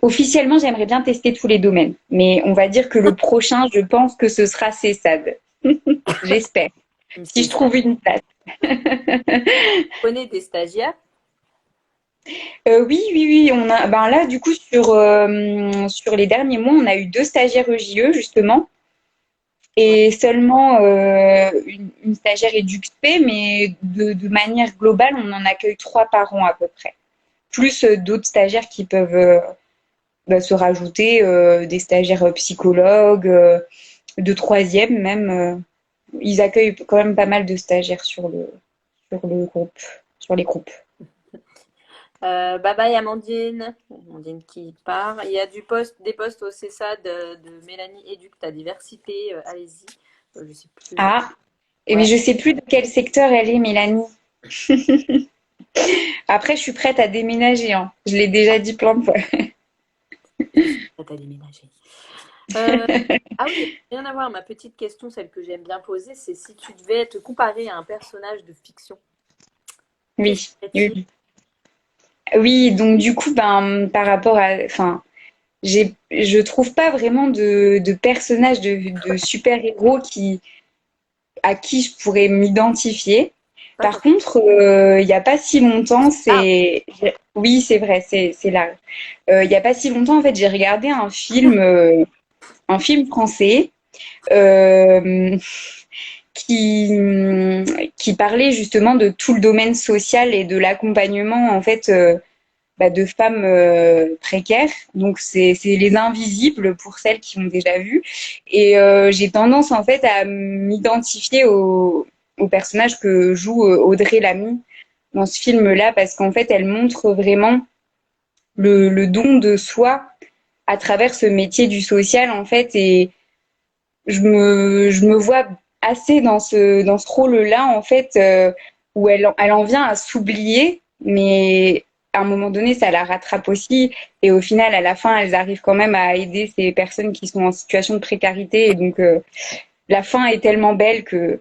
Speaker 2: officiellement j'aimerais bien tester tous les domaines, mais on va dire que le prochain je pense que ce sera CESAD. J'espère. Si
Speaker 1: c'est
Speaker 2: je
Speaker 1: ça.
Speaker 2: trouve une place.
Speaker 1: Tu connais des stagiaires?
Speaker 2: Oui, oui, oui. Ben là, du coup, sur les derniers mois, on a eu 2 stagiaires EJE, justement,
Speaker 1: Ouais.
Speaker 2: et seulement une stagiaire EduxP, mais de manière globale, on en accueille 3 par an à peu près. Plus d'autres stagiaires qui peuvent bah, se rajouter, des stagiaires psychologues, de troisième même. Ils accueillent quand même pas mal de stagiaires sur le groupe, sur les groupes.
Speaker 1: Bye bye Amandine. Amandine qui part. Il y a des postes au CESA de Mélanie Éduc, ta diversité. Allez-y. Je sais plus.
Speaker 2: Ah, mais
Speaker 1: Ouais,
Speaker 2: je sais plus de quel secteur elle est, Mélanie. Après, je suis prête à déménager, hein. Je l'ai déjà dit plein de fois.
Speaker 1: je suis prête à déménager. Euh, ah oui, rien à voir. Ma petite question, celle que j'aime bien poser, c'est si tu devais te comparer à un personnage de fiction, quel
Speaker 2: Oui,
Speaker 1: serais-tu?
Speaker 2: oui. Oui, donc du coup, ben, par rapport enfin, je trouve pas vraiment de personnage de super-héros à qui je pourrais m'identifier.
Speaker 1: Pas
Speaker 2: Par
Speaker 1: for-
Speaker 2: contre, il y a pas si longtemps,
Speaker 1: Ah,
Speaker 2: oui, c'est vrai, c'est là. Il y a pas si longtemps, en fait, j'ai regardé un film français. euh, qui, qui parlait justement de tout le domaine social et de l'accompagnement en fait de femmes précaires. Donc c'est les invisibles pour celles qui ont déjà vu. Et j'ai tendance en fait à m'identifier au personnage que joue Audrey Lamy dans ce film-là parce qu'en fait elle montre vraiment le don de soi à travers ce métier du social en fait et je me vois assez dans ce rôle-là, en fait, où elle en vient à s'oublier, mais à un moment donné, ça la rattrape aussi. Et au final, à la fin, elles arrivent quand même à aider ces personnes qui sont en situation de précarité. Et donc, la fin est tellement belle que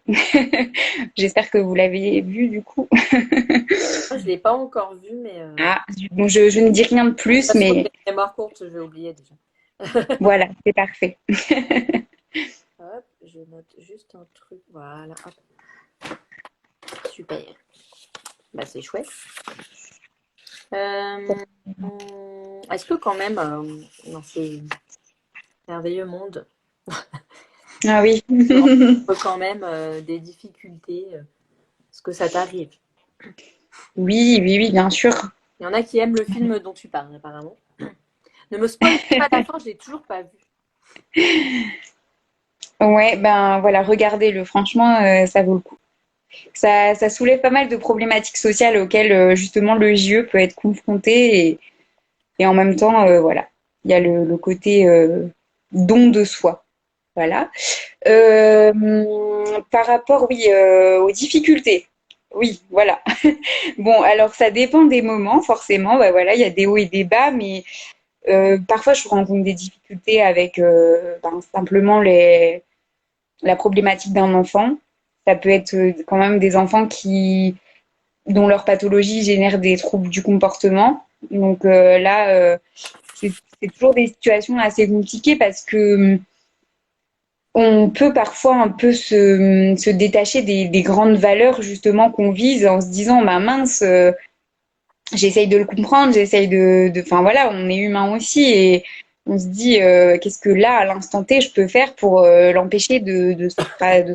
Speaker 2: j'espère que vous l'avez vue, du coup.
Speaker 1: Moi, je l'ai pas encore vu, mais
Speaker 2: Ah, bon, je ne dis rien de
Speaker 1: de toute
Speaker 2: plus,
Speaker 1: façon,
Speaker 2: mais
Speaker 1: les mémoires courtes, je vais oublier déjà.
Speaker 2: voilà, c'est parfait.
Speaker 1: Hop, je note juste un truc. Voilà, hop. Super. Bah, c'est chouette. Euh, Est-ce que quand même, dans ces merveilleux mondes,
Speaker 2: Ah oui.
Speaker 1: tu rencontres quand même des difficultés? Est-ce que ça t'arrive?
Speaker 2: Oui, oui, oui, bien sûr.
Speaker 1: Il y en a qui aiment le film dont tu parles, apparemment. Ne me spoil pas la fin, je l'ai toujours pas vu.
Speaker 2: Ouais, ben voilà, regardez-le. Franchement, ça vaut le coup. Ça soulève pas mal de problématiques sociales auxquelles justement le JE peut être confronté et en même temps, voilà, il y a le côté don de soi. Voilà. Euh, Par rapport, oui, aux difficultés. Oui, voilà. Bon, alors ça dépend des moments, forcément. Bah, voilà, il y a des hauts et des bas, mais parfois je rencontre des difficultés avec simplement la problématique d'un enfant. Ça peut être quand même des enfants dont leur pathologie génère des troubles du comportement. Donc là, c'est toujours des situations assez compliquées parce que on peut parfois un peu se détacher des grandes valeurs justement qu'on vise en se disant, bah mince, j'essaye de le comprendre, enfin voilà, on est humain aussi et on se dit qu'est-ce que là, à l'instant T, je peux faire pour l'empêcher de se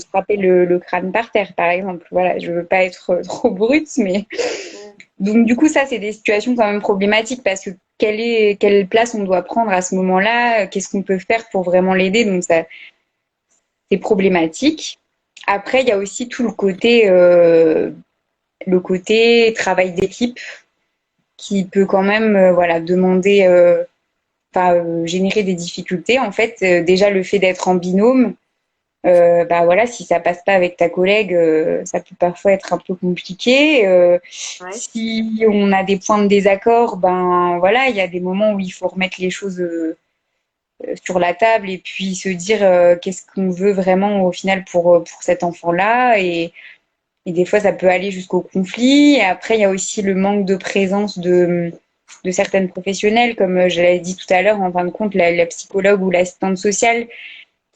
Speaker 2: frapper le crâne par terre, par exemple. Voilà, je veux pas être trop brute, mais donc du coup ça, c'est des situations quand même problématiques parce que quelle place on doit prendre à ce moment-là, qu'est-ce qu'on peut faire pour vraiment l'aider, donc ça, c'est problématique. Après, il y a aussi tout le côté travail d'équipe qui peut quand même voilà demander générer des difficultés en fait déjà le fait d'être en binôme bah voilà si ça passe pas avec ta collègue ça peut parfois être un peu compliqué
Speaker 1: Ouais.
Speaker 2: si on a des points de désaccord ben voilà il y a des moments où il faut remettre les choses sur la table et puis se dire qu'est-ce qu'on veut vraiment au final pour cet enfant-là et des fois, ça peut aller jusqu'au conflit. Et après, il y a aussi le manque de présence de certaines professionnelles, comme je l'avais dit tout à l'heure, en fin de compte, la psychologue ou l'assistante sociale,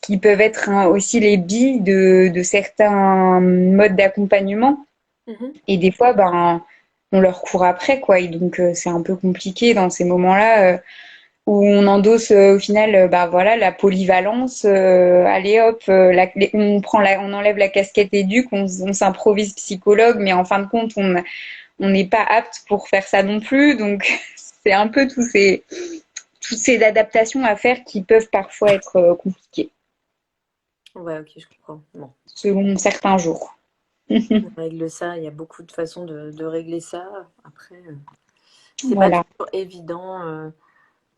Speaker 2: qui peuvent être aussi les billes de certains modes d'accompagnement.
Speaker 1: Mhm.
Speaker 2: Et des fois, ben, on leur court après, quoi. Et donc, c'est un peu compliqué dans ces moments-là. Où on endosse au final bah voilà la polyvalence allez hop on enlève la casquette éduc on s'improvise psychologue mais en fin de compte on n'est pas apte pour faire ça non plus donc c'est un peu toutes ces adaptations à faire qui peuvent parfois être compliquées
Speaker 1: Ouais, ok, je comprends. Bon,
Speaker 2: selon certains jours.
Speaker 1: on règle ça. Il y a beaucoup de façons de régler ça. Après, c'est pas
Speaker 2: Voilà.
Speaker 1: toujours évident.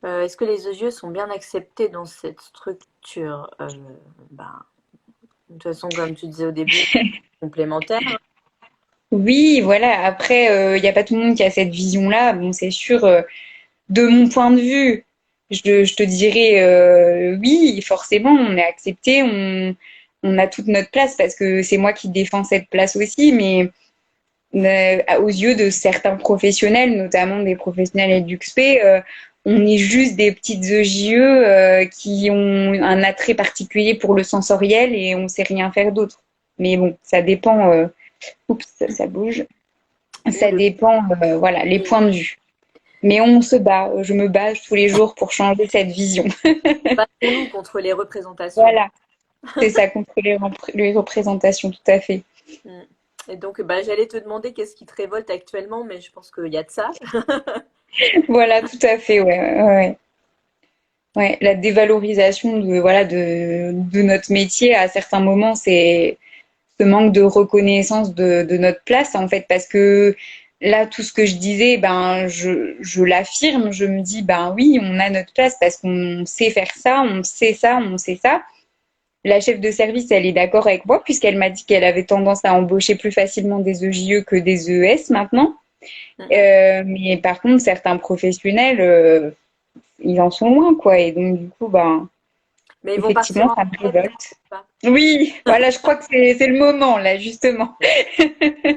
Speaker 1: Est-ce que les yeux sont bien acceptés dans cette structure? Bah, de toute façon, comme tu disais au début, complémentaire.
Speaker 2: Oui, voilà. Après, il n'y a pas tout le monde qui a cette vision-là. Bon, c'est sûr, de mon point de vue, je te dirais oui, forcément, on est accepté, on a toute notre place parce que c'est moi qui défends cette place aussi, mais aux yeux de certains professionnels, notamment des professionnels EduxP, on est juste des petites EJE qui ont un attrait particulier pour le sensoriel et on sait rien faire d'autre. Mais bon, ça dépend. Oups, ça bouge.
Speaker 1: Ou
Speaker 2: Ça dépend, voilà, les points de vue. Mais on se bat, je me bats tous les jours pour changer cette vision.
Speaker 1: battons-nous contre les représentations.
Speaker 2: Voilà, C'est ça, contre les représentations, tout à fait.
Speaker 1: Mm. Et donc, bah, j'allais te demander qu'est-ce qui te révolte actuellement, mais je pense qu'il y a de ça.
Speaker 2: Voilà, tout à fait, ouais, ouais, ouais. Ouais, la dévalorisation de notre métier à certains moments, c'est ce manque de reconnaissance de notre place en fait, parce que là, tout ce que je disais, ben, je l'affirme, je me dis, ben oui, on a notre place parce qu'on sait faire ça, on sait ça, on sait ça. La chef de service, elle est d'accord avec moi puisqu'elle m'a dit qu'elle avait tendance à embaucher plus facilement des EJE que des ES maintenant.
Speaker 1: Mm, mm.
Speaker 2: Mais par contre, certains professionnels, ils en sont loin, quoi. Et donc, du coup, ben,
Speaker 1: Mais ils vont partir
Speaker 2: effectivement,
Speaker 1: en
Speaker 2: ça me
Speaker 1: retraite,
Speaker 2: révolte.
Speaker 1: t'inquiète pas.
Speaker 2: Oui, voilà, je crois que c'est le moment, là, justement.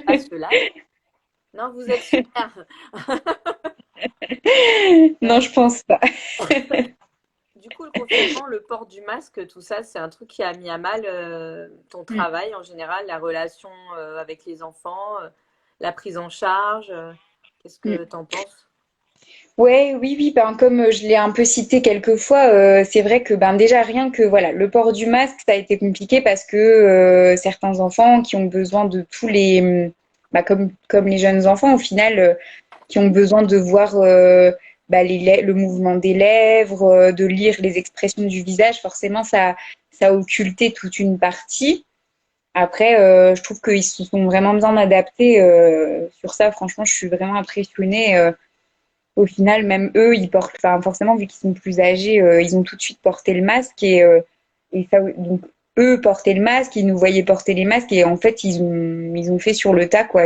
Speaker 1: Ah, ceux-là, non, vous êtes super.
Speaker 2: Non, je pense pas.
Speaker 1: Du coup, le confinement, le port du masque, tout ça, c'est un truc qui a mis à mal ton travail en général, la relation avec les enfants, la prise en charge. Qu'est-ce que t'en penses?
Speaker 2: Ouais, oui, oui, ben comme je l'ai un peu cité quelques fois, c'est vrai que ben déjà rien que voilà, le port du masque, ça a été compliqué parce que certains enfants qui ont besoin de tous les, bah, comme les jeunes enfants au final, qui ont besoin de voir bah, le mouvement des lèvres, de lire les expressions du visage, forcément ça a occulté toute une partie. Après, je trouve qu'ils se sont vraiment bien adaptés sur ça. Franchement, je suis vraiment impressionnée. Au final, même eux, ils portent, enfin, forcément, vu qu'ils sont plus âgés, ils ont tout de suite porté le masque et ça, donc, eux portaient le masque, ils nous voyaient porter les masques et en fait, ils ont fait sur le tas, quoi.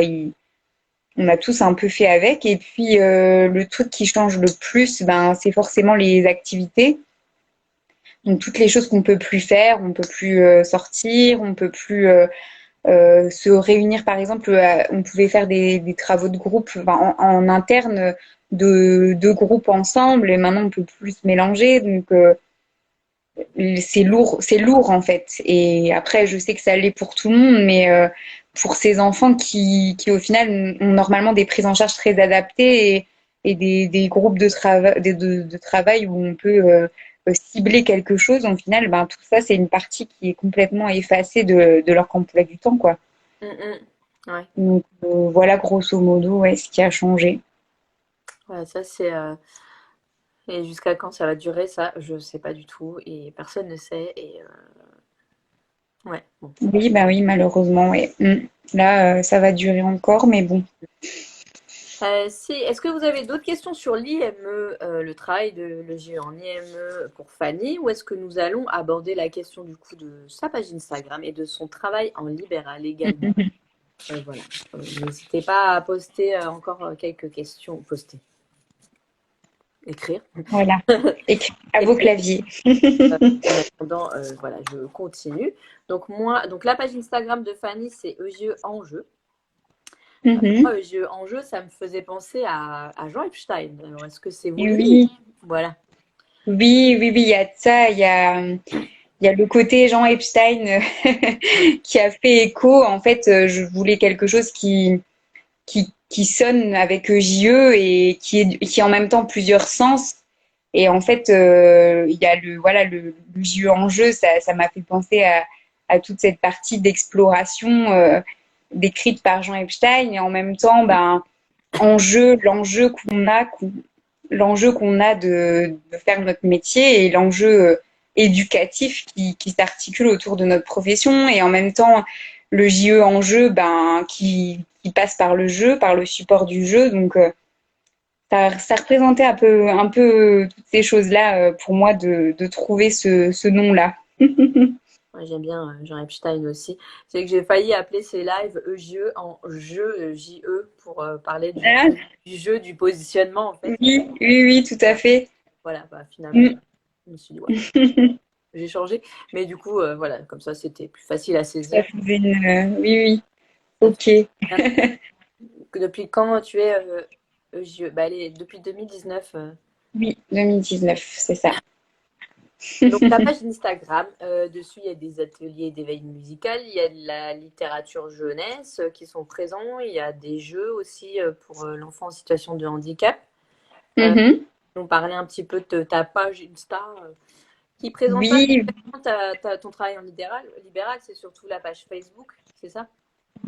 Speaker 2: On a tous un peu fait avec. Et puis, le truc qui change le plus, ben, c'est forcément les activités. Donc, toutes les choses qu'on peut plus faire, on peut plus sortir, on peut plus se réunir, par exemple, on pouvait faire des travaux de groupe enfin, en interne de deux groupes ensemble et maintenant on peut plus se mélanger. Donc c'est lourd en fait. Et après, je sais que ça l'est pour tout le monde, mais pour ces enfants qui au final ont normalement des prises en charge très adaptées et des groupes de travail où on peut cibler quelque chose, au final, ben, tout ça, c'est une partie qui est complètement effacée de leur emploi du temps, quoi.
Speaker 1: Mm, mm. Ouais.
Speaker 2: Donc voilà grosso modo ouais, ce qui a changé.
Speaker 1: Ouais, ça c'est. Et jusqu'à quand ça va durer, ça, je sais pas du tout, et personne ne sait. Et ouais, bon.
Speaker 2: Oui, bah oui, malheureusement, ouais. Là, ça va durer encore, mais bon.
Speaker 1: Est-ce que vous avez d'autres questions sur l'IME, le travail de l'EGE en IME pour Fanny, ou est-ce que nous allons aborder la question du coup de sa page Instagram et de son travail en libéral également? Voilà. N'hésitez pas à poster encore quelques questions, poster, écrire.
Speaker 2: Voilà. À vos claviers.
Speaker 1: En attendant, voilà, je continue. Donc moi, donc la page Instagram de Fanny, c'est EGE en jeu.
Speaker 2: Mhm.
Speaker 1: Moi, EGE en jeu, ça me faisait penser à Jean Epstein. Alors, est-ce que c'est
Speaker 2: Et
Speaker 1: voulu?
Speaker 2: oui,
Speaker 1: Voilà.
Speaker 2: oui, oui, oui, il y a de ça. Il y a le côté Jean Epstein qui a fait écho. En fait, je voulais quelque chose qui sonne avec JE et qui en même temps plusieurs sens. Et en fait, il y a le jeu en jeu, ça m'a fait penser à toute cette partie d'exploration décrite par Jean Epstein. Et en même temps, ben, en jeu, l'enjeu qu'on a de faire notre métier et l'enjeu éducatif qui s'articule autour de notre profession. Et en même temps, le JE en jeu, ben, qui passe par le jeu, par le support du jeu. Donc, ça représentait un peu toutes ces choses-là pour moi de trouver ce nom-là.
Speaker 1: Moi, j'aime bien Jean Epstein aussi. C'est que j'ai failli appeler ces lives EGE en jeu, JE, pour parler
Speaker 2: Ah,
Speaker 1: du jeu, du positionnement, en fait.
Speaker 2: oui, oui, oui, tout à
Speaker 1: Voilà,
Speaker 2: fait.
Speaker 1: voilà, bah, finalement,
Speaker 2: Mm.
Speaker 1: je me suis dit, ouais, j'ai changé. Mais du coup, voilà, comme ça, c'était plus facile à
Speaker 2: Ça
Speaker 1: saisir.
Speaker 2: faisait oui, oui,
Speaker 1: Ça fait
Speaker 2: ok.
Speaker 1: bien. Depuis quand tu es EGE? Bah, allez, depuis 2019.
Speaker 2: Oui, 2019, c'est ça.
Speaker 1: Donc, ta page Instagram, dessus, il y a des ateliers d'éveil musical, il y a de la littérature jeunesse qui sont présents, il y a des jeux aussi pour l'enfant en situation de handicap. Euh,
Speaker 2: Mhm.
Speaker 1: on parlait un petit peu de ta page Insta. Qui présente pas
Speaker 2: Oui,
Speaker 1: spécialement ton travail en libéral, c'est surtout la page Facebook, c'est ça?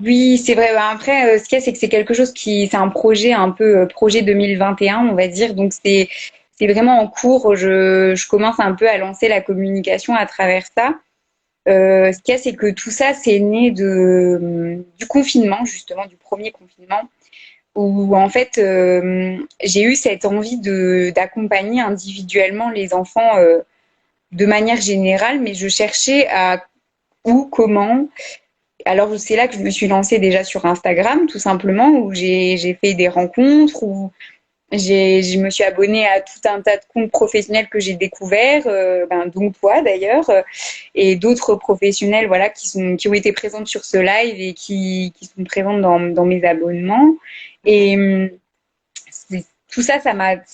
Speaker 2: oui, c'est vrai. Bah, après, ce qu'il y a, c'est que c'est quelque chose c'est un projet un peu projet 2021, on va dire. Donc c'est vraiment en cours. Je commence un peu à lancer la communication à travers ça. Ce qu'il y a, c'est que tout ça, c'est né du confinement, justement, du premier confinement, où en fait, j'ai eu cette envie d'accompagner individuellement les enfants de manière générale, mais je cherchais à où, comment. Alors c'est là que je me suis lancée déjà sur Instagram, tout simplement, où j'ai fait des rencontres, où je me suis abonnée à tout un tas de comptes professionnels que j'ai découverts, dont toi d'ailleurs, et d'autres professionnels, voilà, qui ont été présentes sur ce live et qui sont présentes dans mes abonnements.
Speaker 1: Mhm.
Speaker 2: Et tout ça, ça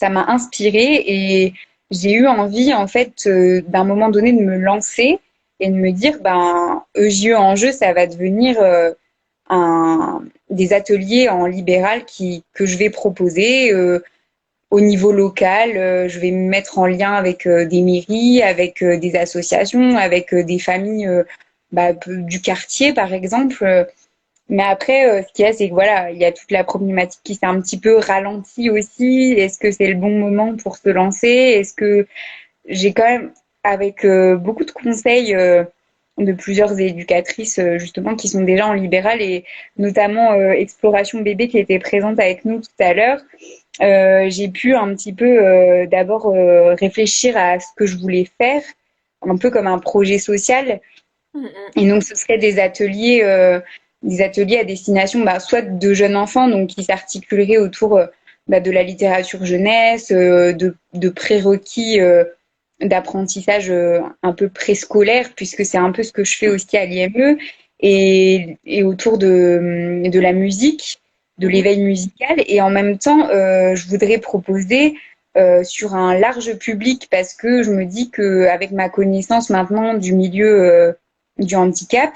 Speaker 2: m'a inspirée et j'ai eu envie, en fait, d'un moment donné, de me lancer et de me dire, ben, EJE en jeu, ça va devenir des ateliers en libéral que je vais proposer au niveau local. Je vais me mettre en lien avec des mairies, avec des associations, avec des familles du quartier, par exemple. Mais après, ce qu'il y a, c'est que voilà, il y a toute la problématique qui s'est un petit peu ralentie aussi. Est-ce que c'est le bon moment pour se lancer? Est-ce que j'ai quand même, avec beaucoup de conseils de plusieurs éducatrices justement qui sont déjà en libéral et notamment Exploration Bébé qui était présente avec nous tout à l'heure, j'ai pu un petit peu d'abord réfléchir à ce que je voulais faire, un peu comme un projet social.
Speaker 1: Mhm.
Speaker 2: Et donc ce serait des ateliers à destination soit de jeunes enfants, donc qui s'articuleraient autour de la littérature jeunesse, de prérequis d'apprentissage un peu préscolaire, puisque c'est un peu ce que je fais aussi à l'IME, et autour de la musique, de
Speaker 1: Mhm.
Speaker 2: l'éveil musical. Et en même temps, je voudrais proposer sur un large public, parce que je me dis qu'avec ma connaissance maintenant du milieu du handicap,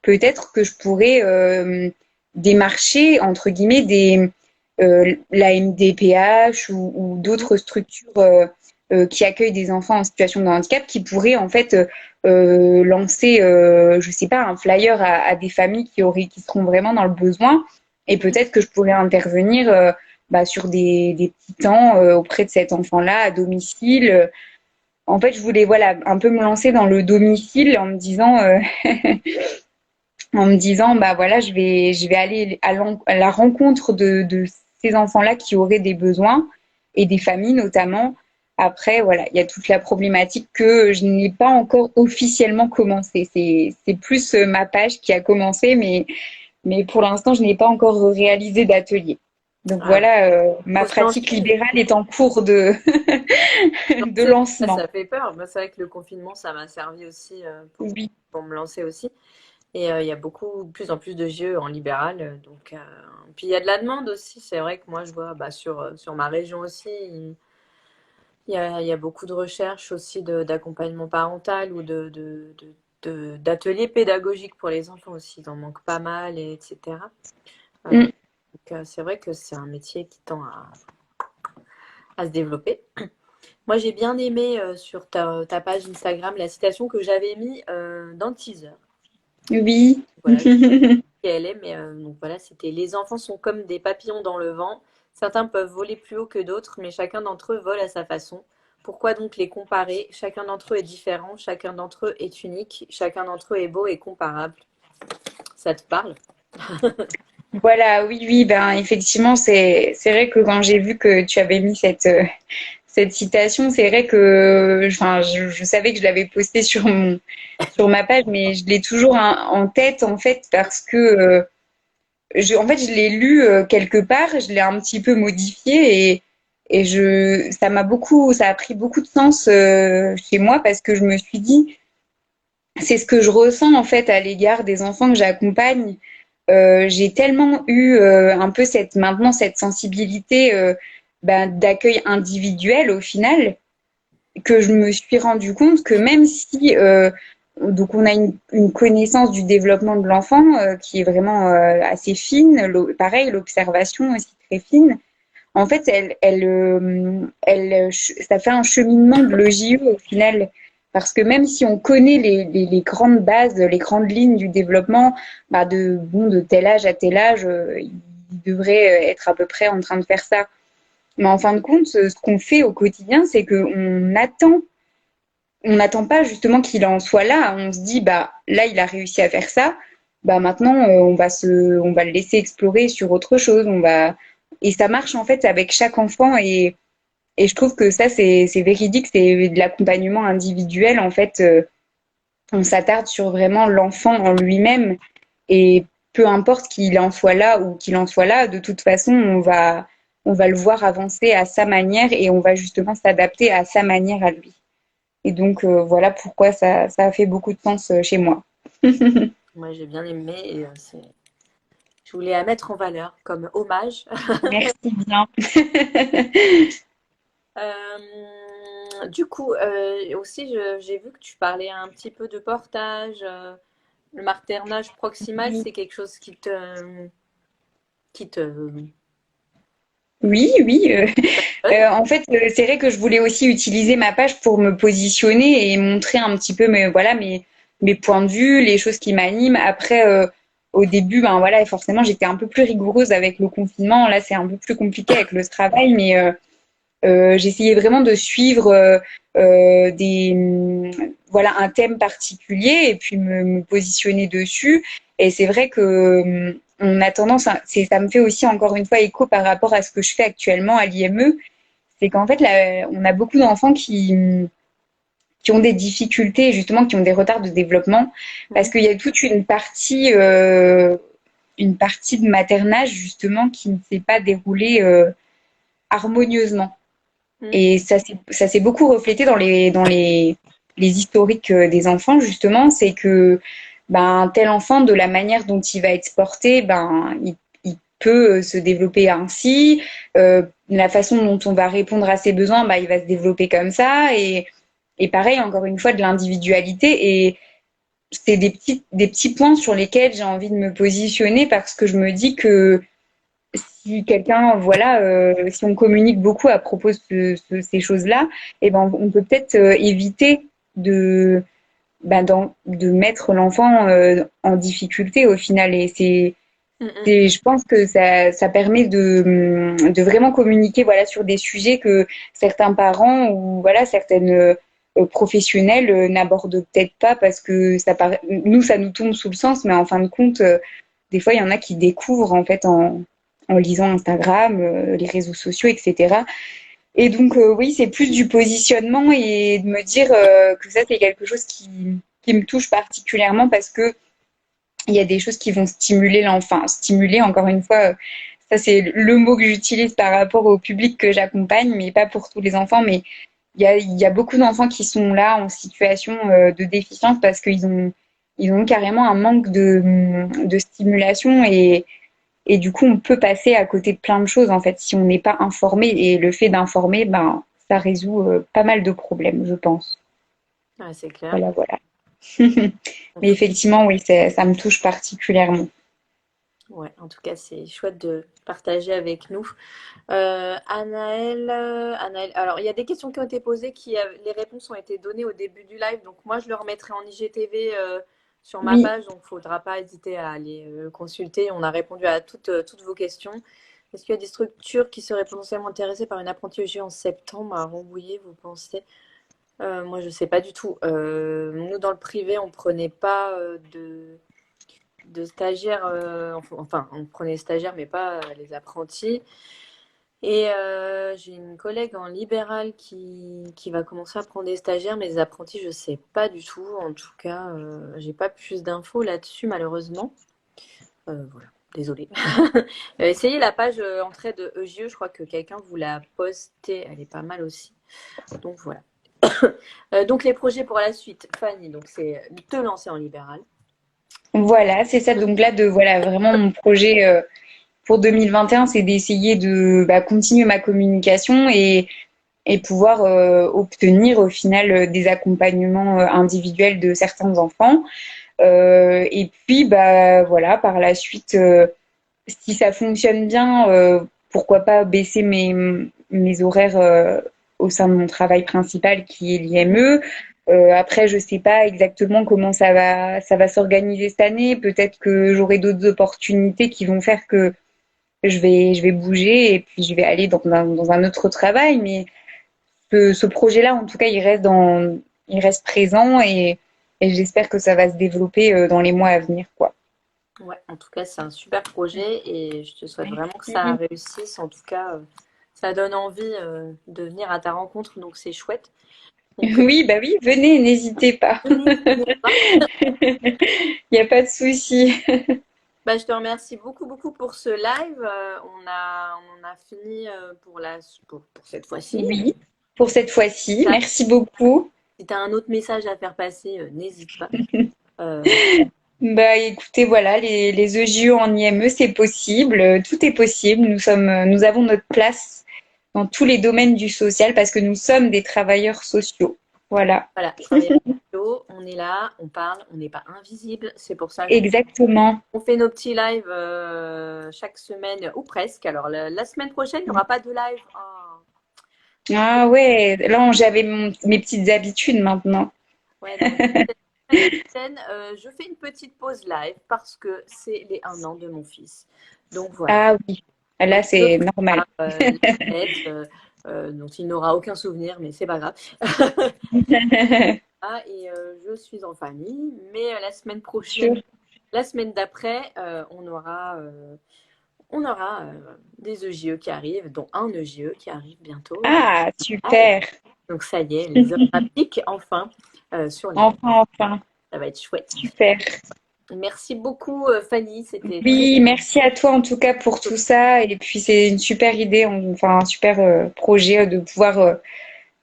Speaker 2: peut-être que je pourrais démarcher, entre guillemets, la MDPH ou
Speaker 1: Mhm.
Speaker 2: d'autres structures qui accueillent des enfants en situation de handicap qui pourraient en fait lancer, je sais pas, un flyer à des familles qui seront vraiment dans le besoin. Et peut-être que je pourrais intervenir sur des petits temps auprès de cet enfant-là à domicile. En fait, je voulais voilà un peu me lancer dans le domicile en me disant bah voilà, je vais aller à la rencontre de ces enfants-là qui auraient des besoins et des familles notamment. Après, voilà, il y a toute la problématique que je n'ai pas encore officiellement commencé. C'est plus ma page qui a commencé, mais pour l'instant, je n'ai pas encore réalisé d'atelier. Donc
Speaker 1: Ah ouais.
Speaker 2: voilà, ma
Speaker 1: Faut se lancer.
Speaker 2: pratique libérale est en cours de, de lancement.
Speaker 1: Ça fait peur. Moi, c'est vrai que le confinement, ça m'a servi aussi
Speaker 2: Oui.
Speaker 1: pour me lancer aussi. Et il y a beaucoup, de plus en plus de jeux en libéral. Puis il y a de la demande aussi. C'est vrai que moi, je vois sur ma région aussi, il y a beaucoup de recherches aussi d'accompagnement parental ou d'ateliers pédagogiques pour les enfants aussi. Ils en manquent pas mal, etc.
Speaker 2: Mm.
Speaker 1: C'est vrai que c'est un métier qui tend à se développer. Moi, j'ai bien aimé sur ta page Instagram la citation que j'avais mis dans le teaser.
Speaker 2: Oui.
Speaker 1: Voilà, elle est, mais donc voilà, c'était les enfants sont comme des papillons dans le vent. Certains peuvent voler plus haut que d'autres, mais chacun d'entre eux vole à sa façon. Pourquoi donc les comparer? Chacun d'entre eux est différent, chacun d'entre eux est unique, chacun d'entre eux est beau et comparable. Ça te parle?
Speaker 2: Voilà, oui, oui, ben effectivement, c'est vrai que quand j'ai vu que tu avais mis cette citation, c'est vrai que enfin je savais que je l'avais postée sur ma page, mais je l'ai toujours en tête en fait parce que en fait je l'ai lu quelque part, je l'ai un petit peu modifié et ça a pris beaucoup de sens chez moi parce que je me suis dit c'est ce que je ressens en fait à l'égard des enfants que j'accompagne. J'ai tellement eu un peu maintenant cette sensibilité d'accueil individuel au final que je me suis rendu compte que même si donc on a une connaissance du développement de l'enfant qui est vraiment assez fine, pareil l'observation aussi très fine. En fait, ça fait un cheminement de l'EJE au final Parce que même si on connaît les grandes bases, les grandes lignes du développement, de tel âge à tel âge, il devrait être à peu près en train de faire ça. Mais en fin de compte, ce qu'on fait au quotidien, c'est on n'attend pas justement qu'il en soit là. On se dit, bah là, il a réussi à faire ça. Bah maintenant, on va le laisser explorer sur autre chose. Et ça marche en fait avec chaque enfant. Et je trouve que ça, c'est véridique. C'est de l'accompagnement individuel. En fait, on s'attarde sur vraiment l'enfant en lui-même. Et peu importe qu'il en soit là ou qu'il en soit là, de toute façon, on va le voir avancer à sa manière et on va justement s'adapter à sa manière à lui. Et donc, voilà pourquoi ça a fait beaucoup de sens chez moi.
Speaker 1: Moi, j'ai bien aimé et je voulais la mettre en valeur comme hommage.
Speaker 2: Merci bien.
Speaker 1: Du coup, aussi, j'ai vu que tu parlais un petit peu de portage. Le maternage proximal,
Speaker 2: Oui,
Speaker 1: c'est quelque chose qui te
Speaker 2: oui. Oui.
Speaker 1: donne.
Speaker 2: En fait, c'est vrai que je voulais aussi utiliser ma page pour me positionner et montrer un petit peu mes points de vue, les choses qui m'animent. Après, au début, ben voilà, forcément, j'étais un peu plus rigoureuse avec le confinement. Là, c'est un peu plus compliqué avec le travail, mais j'essayais vraiment de suivre voilà, un thème particulier et puis me positionner dessus. Et c'est vrai que on a tendance, ça me fait aussi encore une fois écho par rapport à ce que je fais actuellement à l'IME, c'est qu'en fait, là, on a beaucoup d'enfants qui ont des difficultés, justement, qui ont des retards de développement, parce
Speaker 1: Mhm.
Speaker 2: qu'il y a toute une partie de maternage, justement, qui ne s'est pas déroulée harmonieusement.
Speaker 1: Mhm.
Speaker 2: Et ça s'est beaucoup reflété dans les historiques des enfants, justement, c'est que ben, tel enfant, de la manière dont il va être porté, il peut se développer ainsi. La façon dont on va répondre à ses besoins, ben, il va se développer comme ça. Et pareil, encore une fois, de l'individualité. Et c'est des petits points sur lesquels j'ai envie de me positionner parce que je me dis que si quelqu'un, voilà, si on communique beaucoup à propos de ces choses-là, eh ben, on peut peut-être éviter de, de mettre l'enfant en difficulté au final. Et
Speaker 1: Mhm.
Speaker 2: je pense que ça permet de vraiment communiquer, voilà, sur des sujets que certains parents ou voilà, certaines professionnels n'abordent peut-être pas parce que nous, ça nous tombe sous le sens, mais en fin de compte, des fois, il y en a qui découvrent en fait en lisant Instagram, les réseaux sociaux, etc. Et donc, oui, c'est plus du positionnement et de me dire que ça, c'est quelque chose qui me touche particulièrement parce que il y a des choses qui vont stimuler l'enfant. Stimuler, encore une fois, ça, c'est le mot que j'utilise par rapport au public que j'accompagne, mais pas pour tous les enfants. Mais il y a beaucoup d'enfants qui sont là en situation de déficience parce ils ont carrément un manque de stimulation et du coup, on peut passer à côté de plein de choses, en fait, si on n'est pas informé. Et le fait d'informer, ben, ça résout pas mal de problèmes, je pense.
Speaker 1: Ouais, c'est clair.
Speaker 2: Voilà, voilà.
Speaker 1: En
Speaker 2: Mais
Speaker 1: tout,
Speaker 2: effectivement, oui, ça me touche particulièrement.
Speaker 1: ouais, en tout cas, c'est chouette de partager avec nous. Anaël, alors il y a des questions qui ont été posées, les réponses ont été données au début du live, donc moi je le remettrai en IGTV sur ma
Speaker 2: Oui,
Speaker 1: page, donc il ne faudra pas hésiter à aller consulter. On a répondu à toutes vos questions. Est-ce qu'il y a des structures qui seraient potentiellement intéressées par une apprentie EG en septembre à Rambouillet, vous pensez? Moi je ne sais pas du tout. Nous dans le privé, on ne prenait pas de stagiaires, enfin on prenait les stagiaires mais pas les apprentis. Et j'ai une collègue en libéral qui va commencer à prendre des stagiaires, mais des apprentis, je sais pas du tout. En tout cas, j'ai pas plus d'infos là-dessus, malheureusement. Voilà, désolée. Essayez la page entrée de EGE, je crois que quelqu'un vous l'a postée, elle est pas mal aussi. Donc voilà. Donc les projets pour la suite, Fanny, donc c'est te lancer en libéral.
Speaker 2: voilà, c'est ça. Donc là, voilà, vraiment mon projet pour 2021, c'est d'essayer de continuer ma communication et pouvoir obtenir au final des accompagnements individuels de certains enfants. Et puis, voilà, par la suite, si ça fonctionne bien, pourquoi pas baisser mes horaires au sein de mon travail principal qui est l'IME. Après, je sais pas exactement comment ça va s'organiser cette année. Peut-être que j'aurai d'autres opportunités qui vont faire que je vais bouger et puis je vais aller dans un autre travail. Mais ce projet-là, en tout cas, il reste présent et j'espère que ça va se développer dans les mois à venir, quoi.
Speaker 1: Ouais, en tout cas, c'est un super projet et je te souhaite vraiment que ça
Speaker 2: Merci.
Speaker 1: réussisse. En tout cas, ça donne envie de venir à ta rencontre, donc c'est chouette. Donc,
Speaker 2: Oui, bah oui, venez, n'hésitez pas.
Speaker 1: venez pas.
Speaker 2: Il n'y a pas de souci.
Speaker 1: Bah, je te remercie beaucoup, beaucoup pour ce live. On a fini pour cette fois-ci.
Speaker 2: Oui, pour cette fois-ci.
Speaker 1: Ça,
Speaker 2: Merci beaucoup.
Speaker 1: si tu as un autre message à faire passer, n'hésite pas. Euh,
Speaker 2: Bah écoutez, voilà, les EJO en IME, c'est possible, tout est possible. Nous avons notre place dans tous les domaines du social parce que nous sommes des travailleurs sociaux. Voilà,
Speaker 1: voilà, travailler sociaux, on est là, on parle, on n'est pas invisible. C'est pour ça
Speaker 2: exactement.
Speaker 1: qu'on fait nos petits lives chaque semaine ou presque. Alors, la semaine prochaine, il n'y aura pas de live. Oh.
Speaker 2: Ah ouais, là j'avais mes petites habitudes maintenant.
Speaker 1: Ouais, donc, la semaine prochaine, je fais une petite pause live parce que c'est les 1 an de mon fils. Donc, voilà.
Speaker 2: Ah oui,
Speaker 1: Donc,
Speaker 2: là
Speaker 1: je
Speaker 2: c'est normal.
Speaker 1: prépare la fête, dont il n'aura aucun souvenir, mais c'est pas grave. Ah, et je suis en famille, mais la semaine prochaine,
Speaker 2: Sûr.
Speaker 1: la semaine d'après, on aura des EJE qui arrivent, dont un EJE qui arrive bientôt.
Speaker 2: Ah,
Speaker 1: Ah,
Speaker 2: super.
Speaker 1: donc ça y est, les heures appliquent enfin sur les lives.
Speaker 2: Enfin, enfin,
Speaker 1: Ça va être chouette.
Speaker 2: super.
Speaker 1: Merci beaucoup, Fanny. C'était très
Speaker 2: Oui, merci à toi en tout cas pour tout ça. Et puis c'est une super idée, enfin un super projet de pouvoir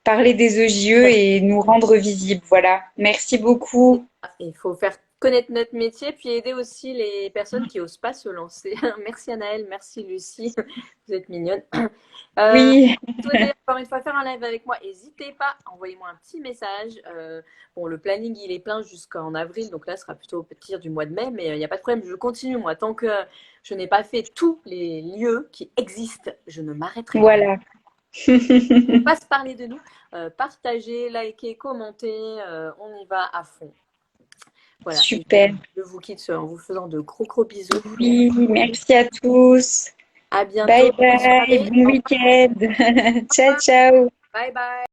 Speaker 2: parler des EJE
Speaker 1: chouette.
Speaker 2: et nous rendre visibles. Voilà. Merci beaucoup.
Speaker 1: Il faut faire connaître notre métier, puis aider aussi les personnes qui n'osent pas se lancer. Merci Anaëlle, merci Lucie, vous êtes mignonne.
Speaker 2: Oui,
Speaker 1: Vous souhaitez encore une fois faire un live avec moi, n'hésitez pas, envoyez-moi un petit message. Bon, le planning il est plein jusqu'en avril, donc là ce sera plutôt au partir du mois de mai, mais il n'y a pas de problème, je continue moi. Tant que je n'ai pas fait tous les lieux qui existent, je ne m'arrêterai pas.
Speaker 2: voilà.
Speaker 1: On passe parler de nous, partagez, likez, commentez, on y va à fond. Voilà, et
Speaker 2: Super.
Speaker 1: je vous quitte en vous faisant de gros gros bisous.
Speaker 2: Oui, merci à tous.
Speaker 1: À
Speaker 2: Bye
Speaker 1: bientôt. Bonne
Speaker 2: bye,
Speaker 1: soirée.
Speaker 2: bon week-end. Ciao, ciao.
Speaker 1: Bye bye.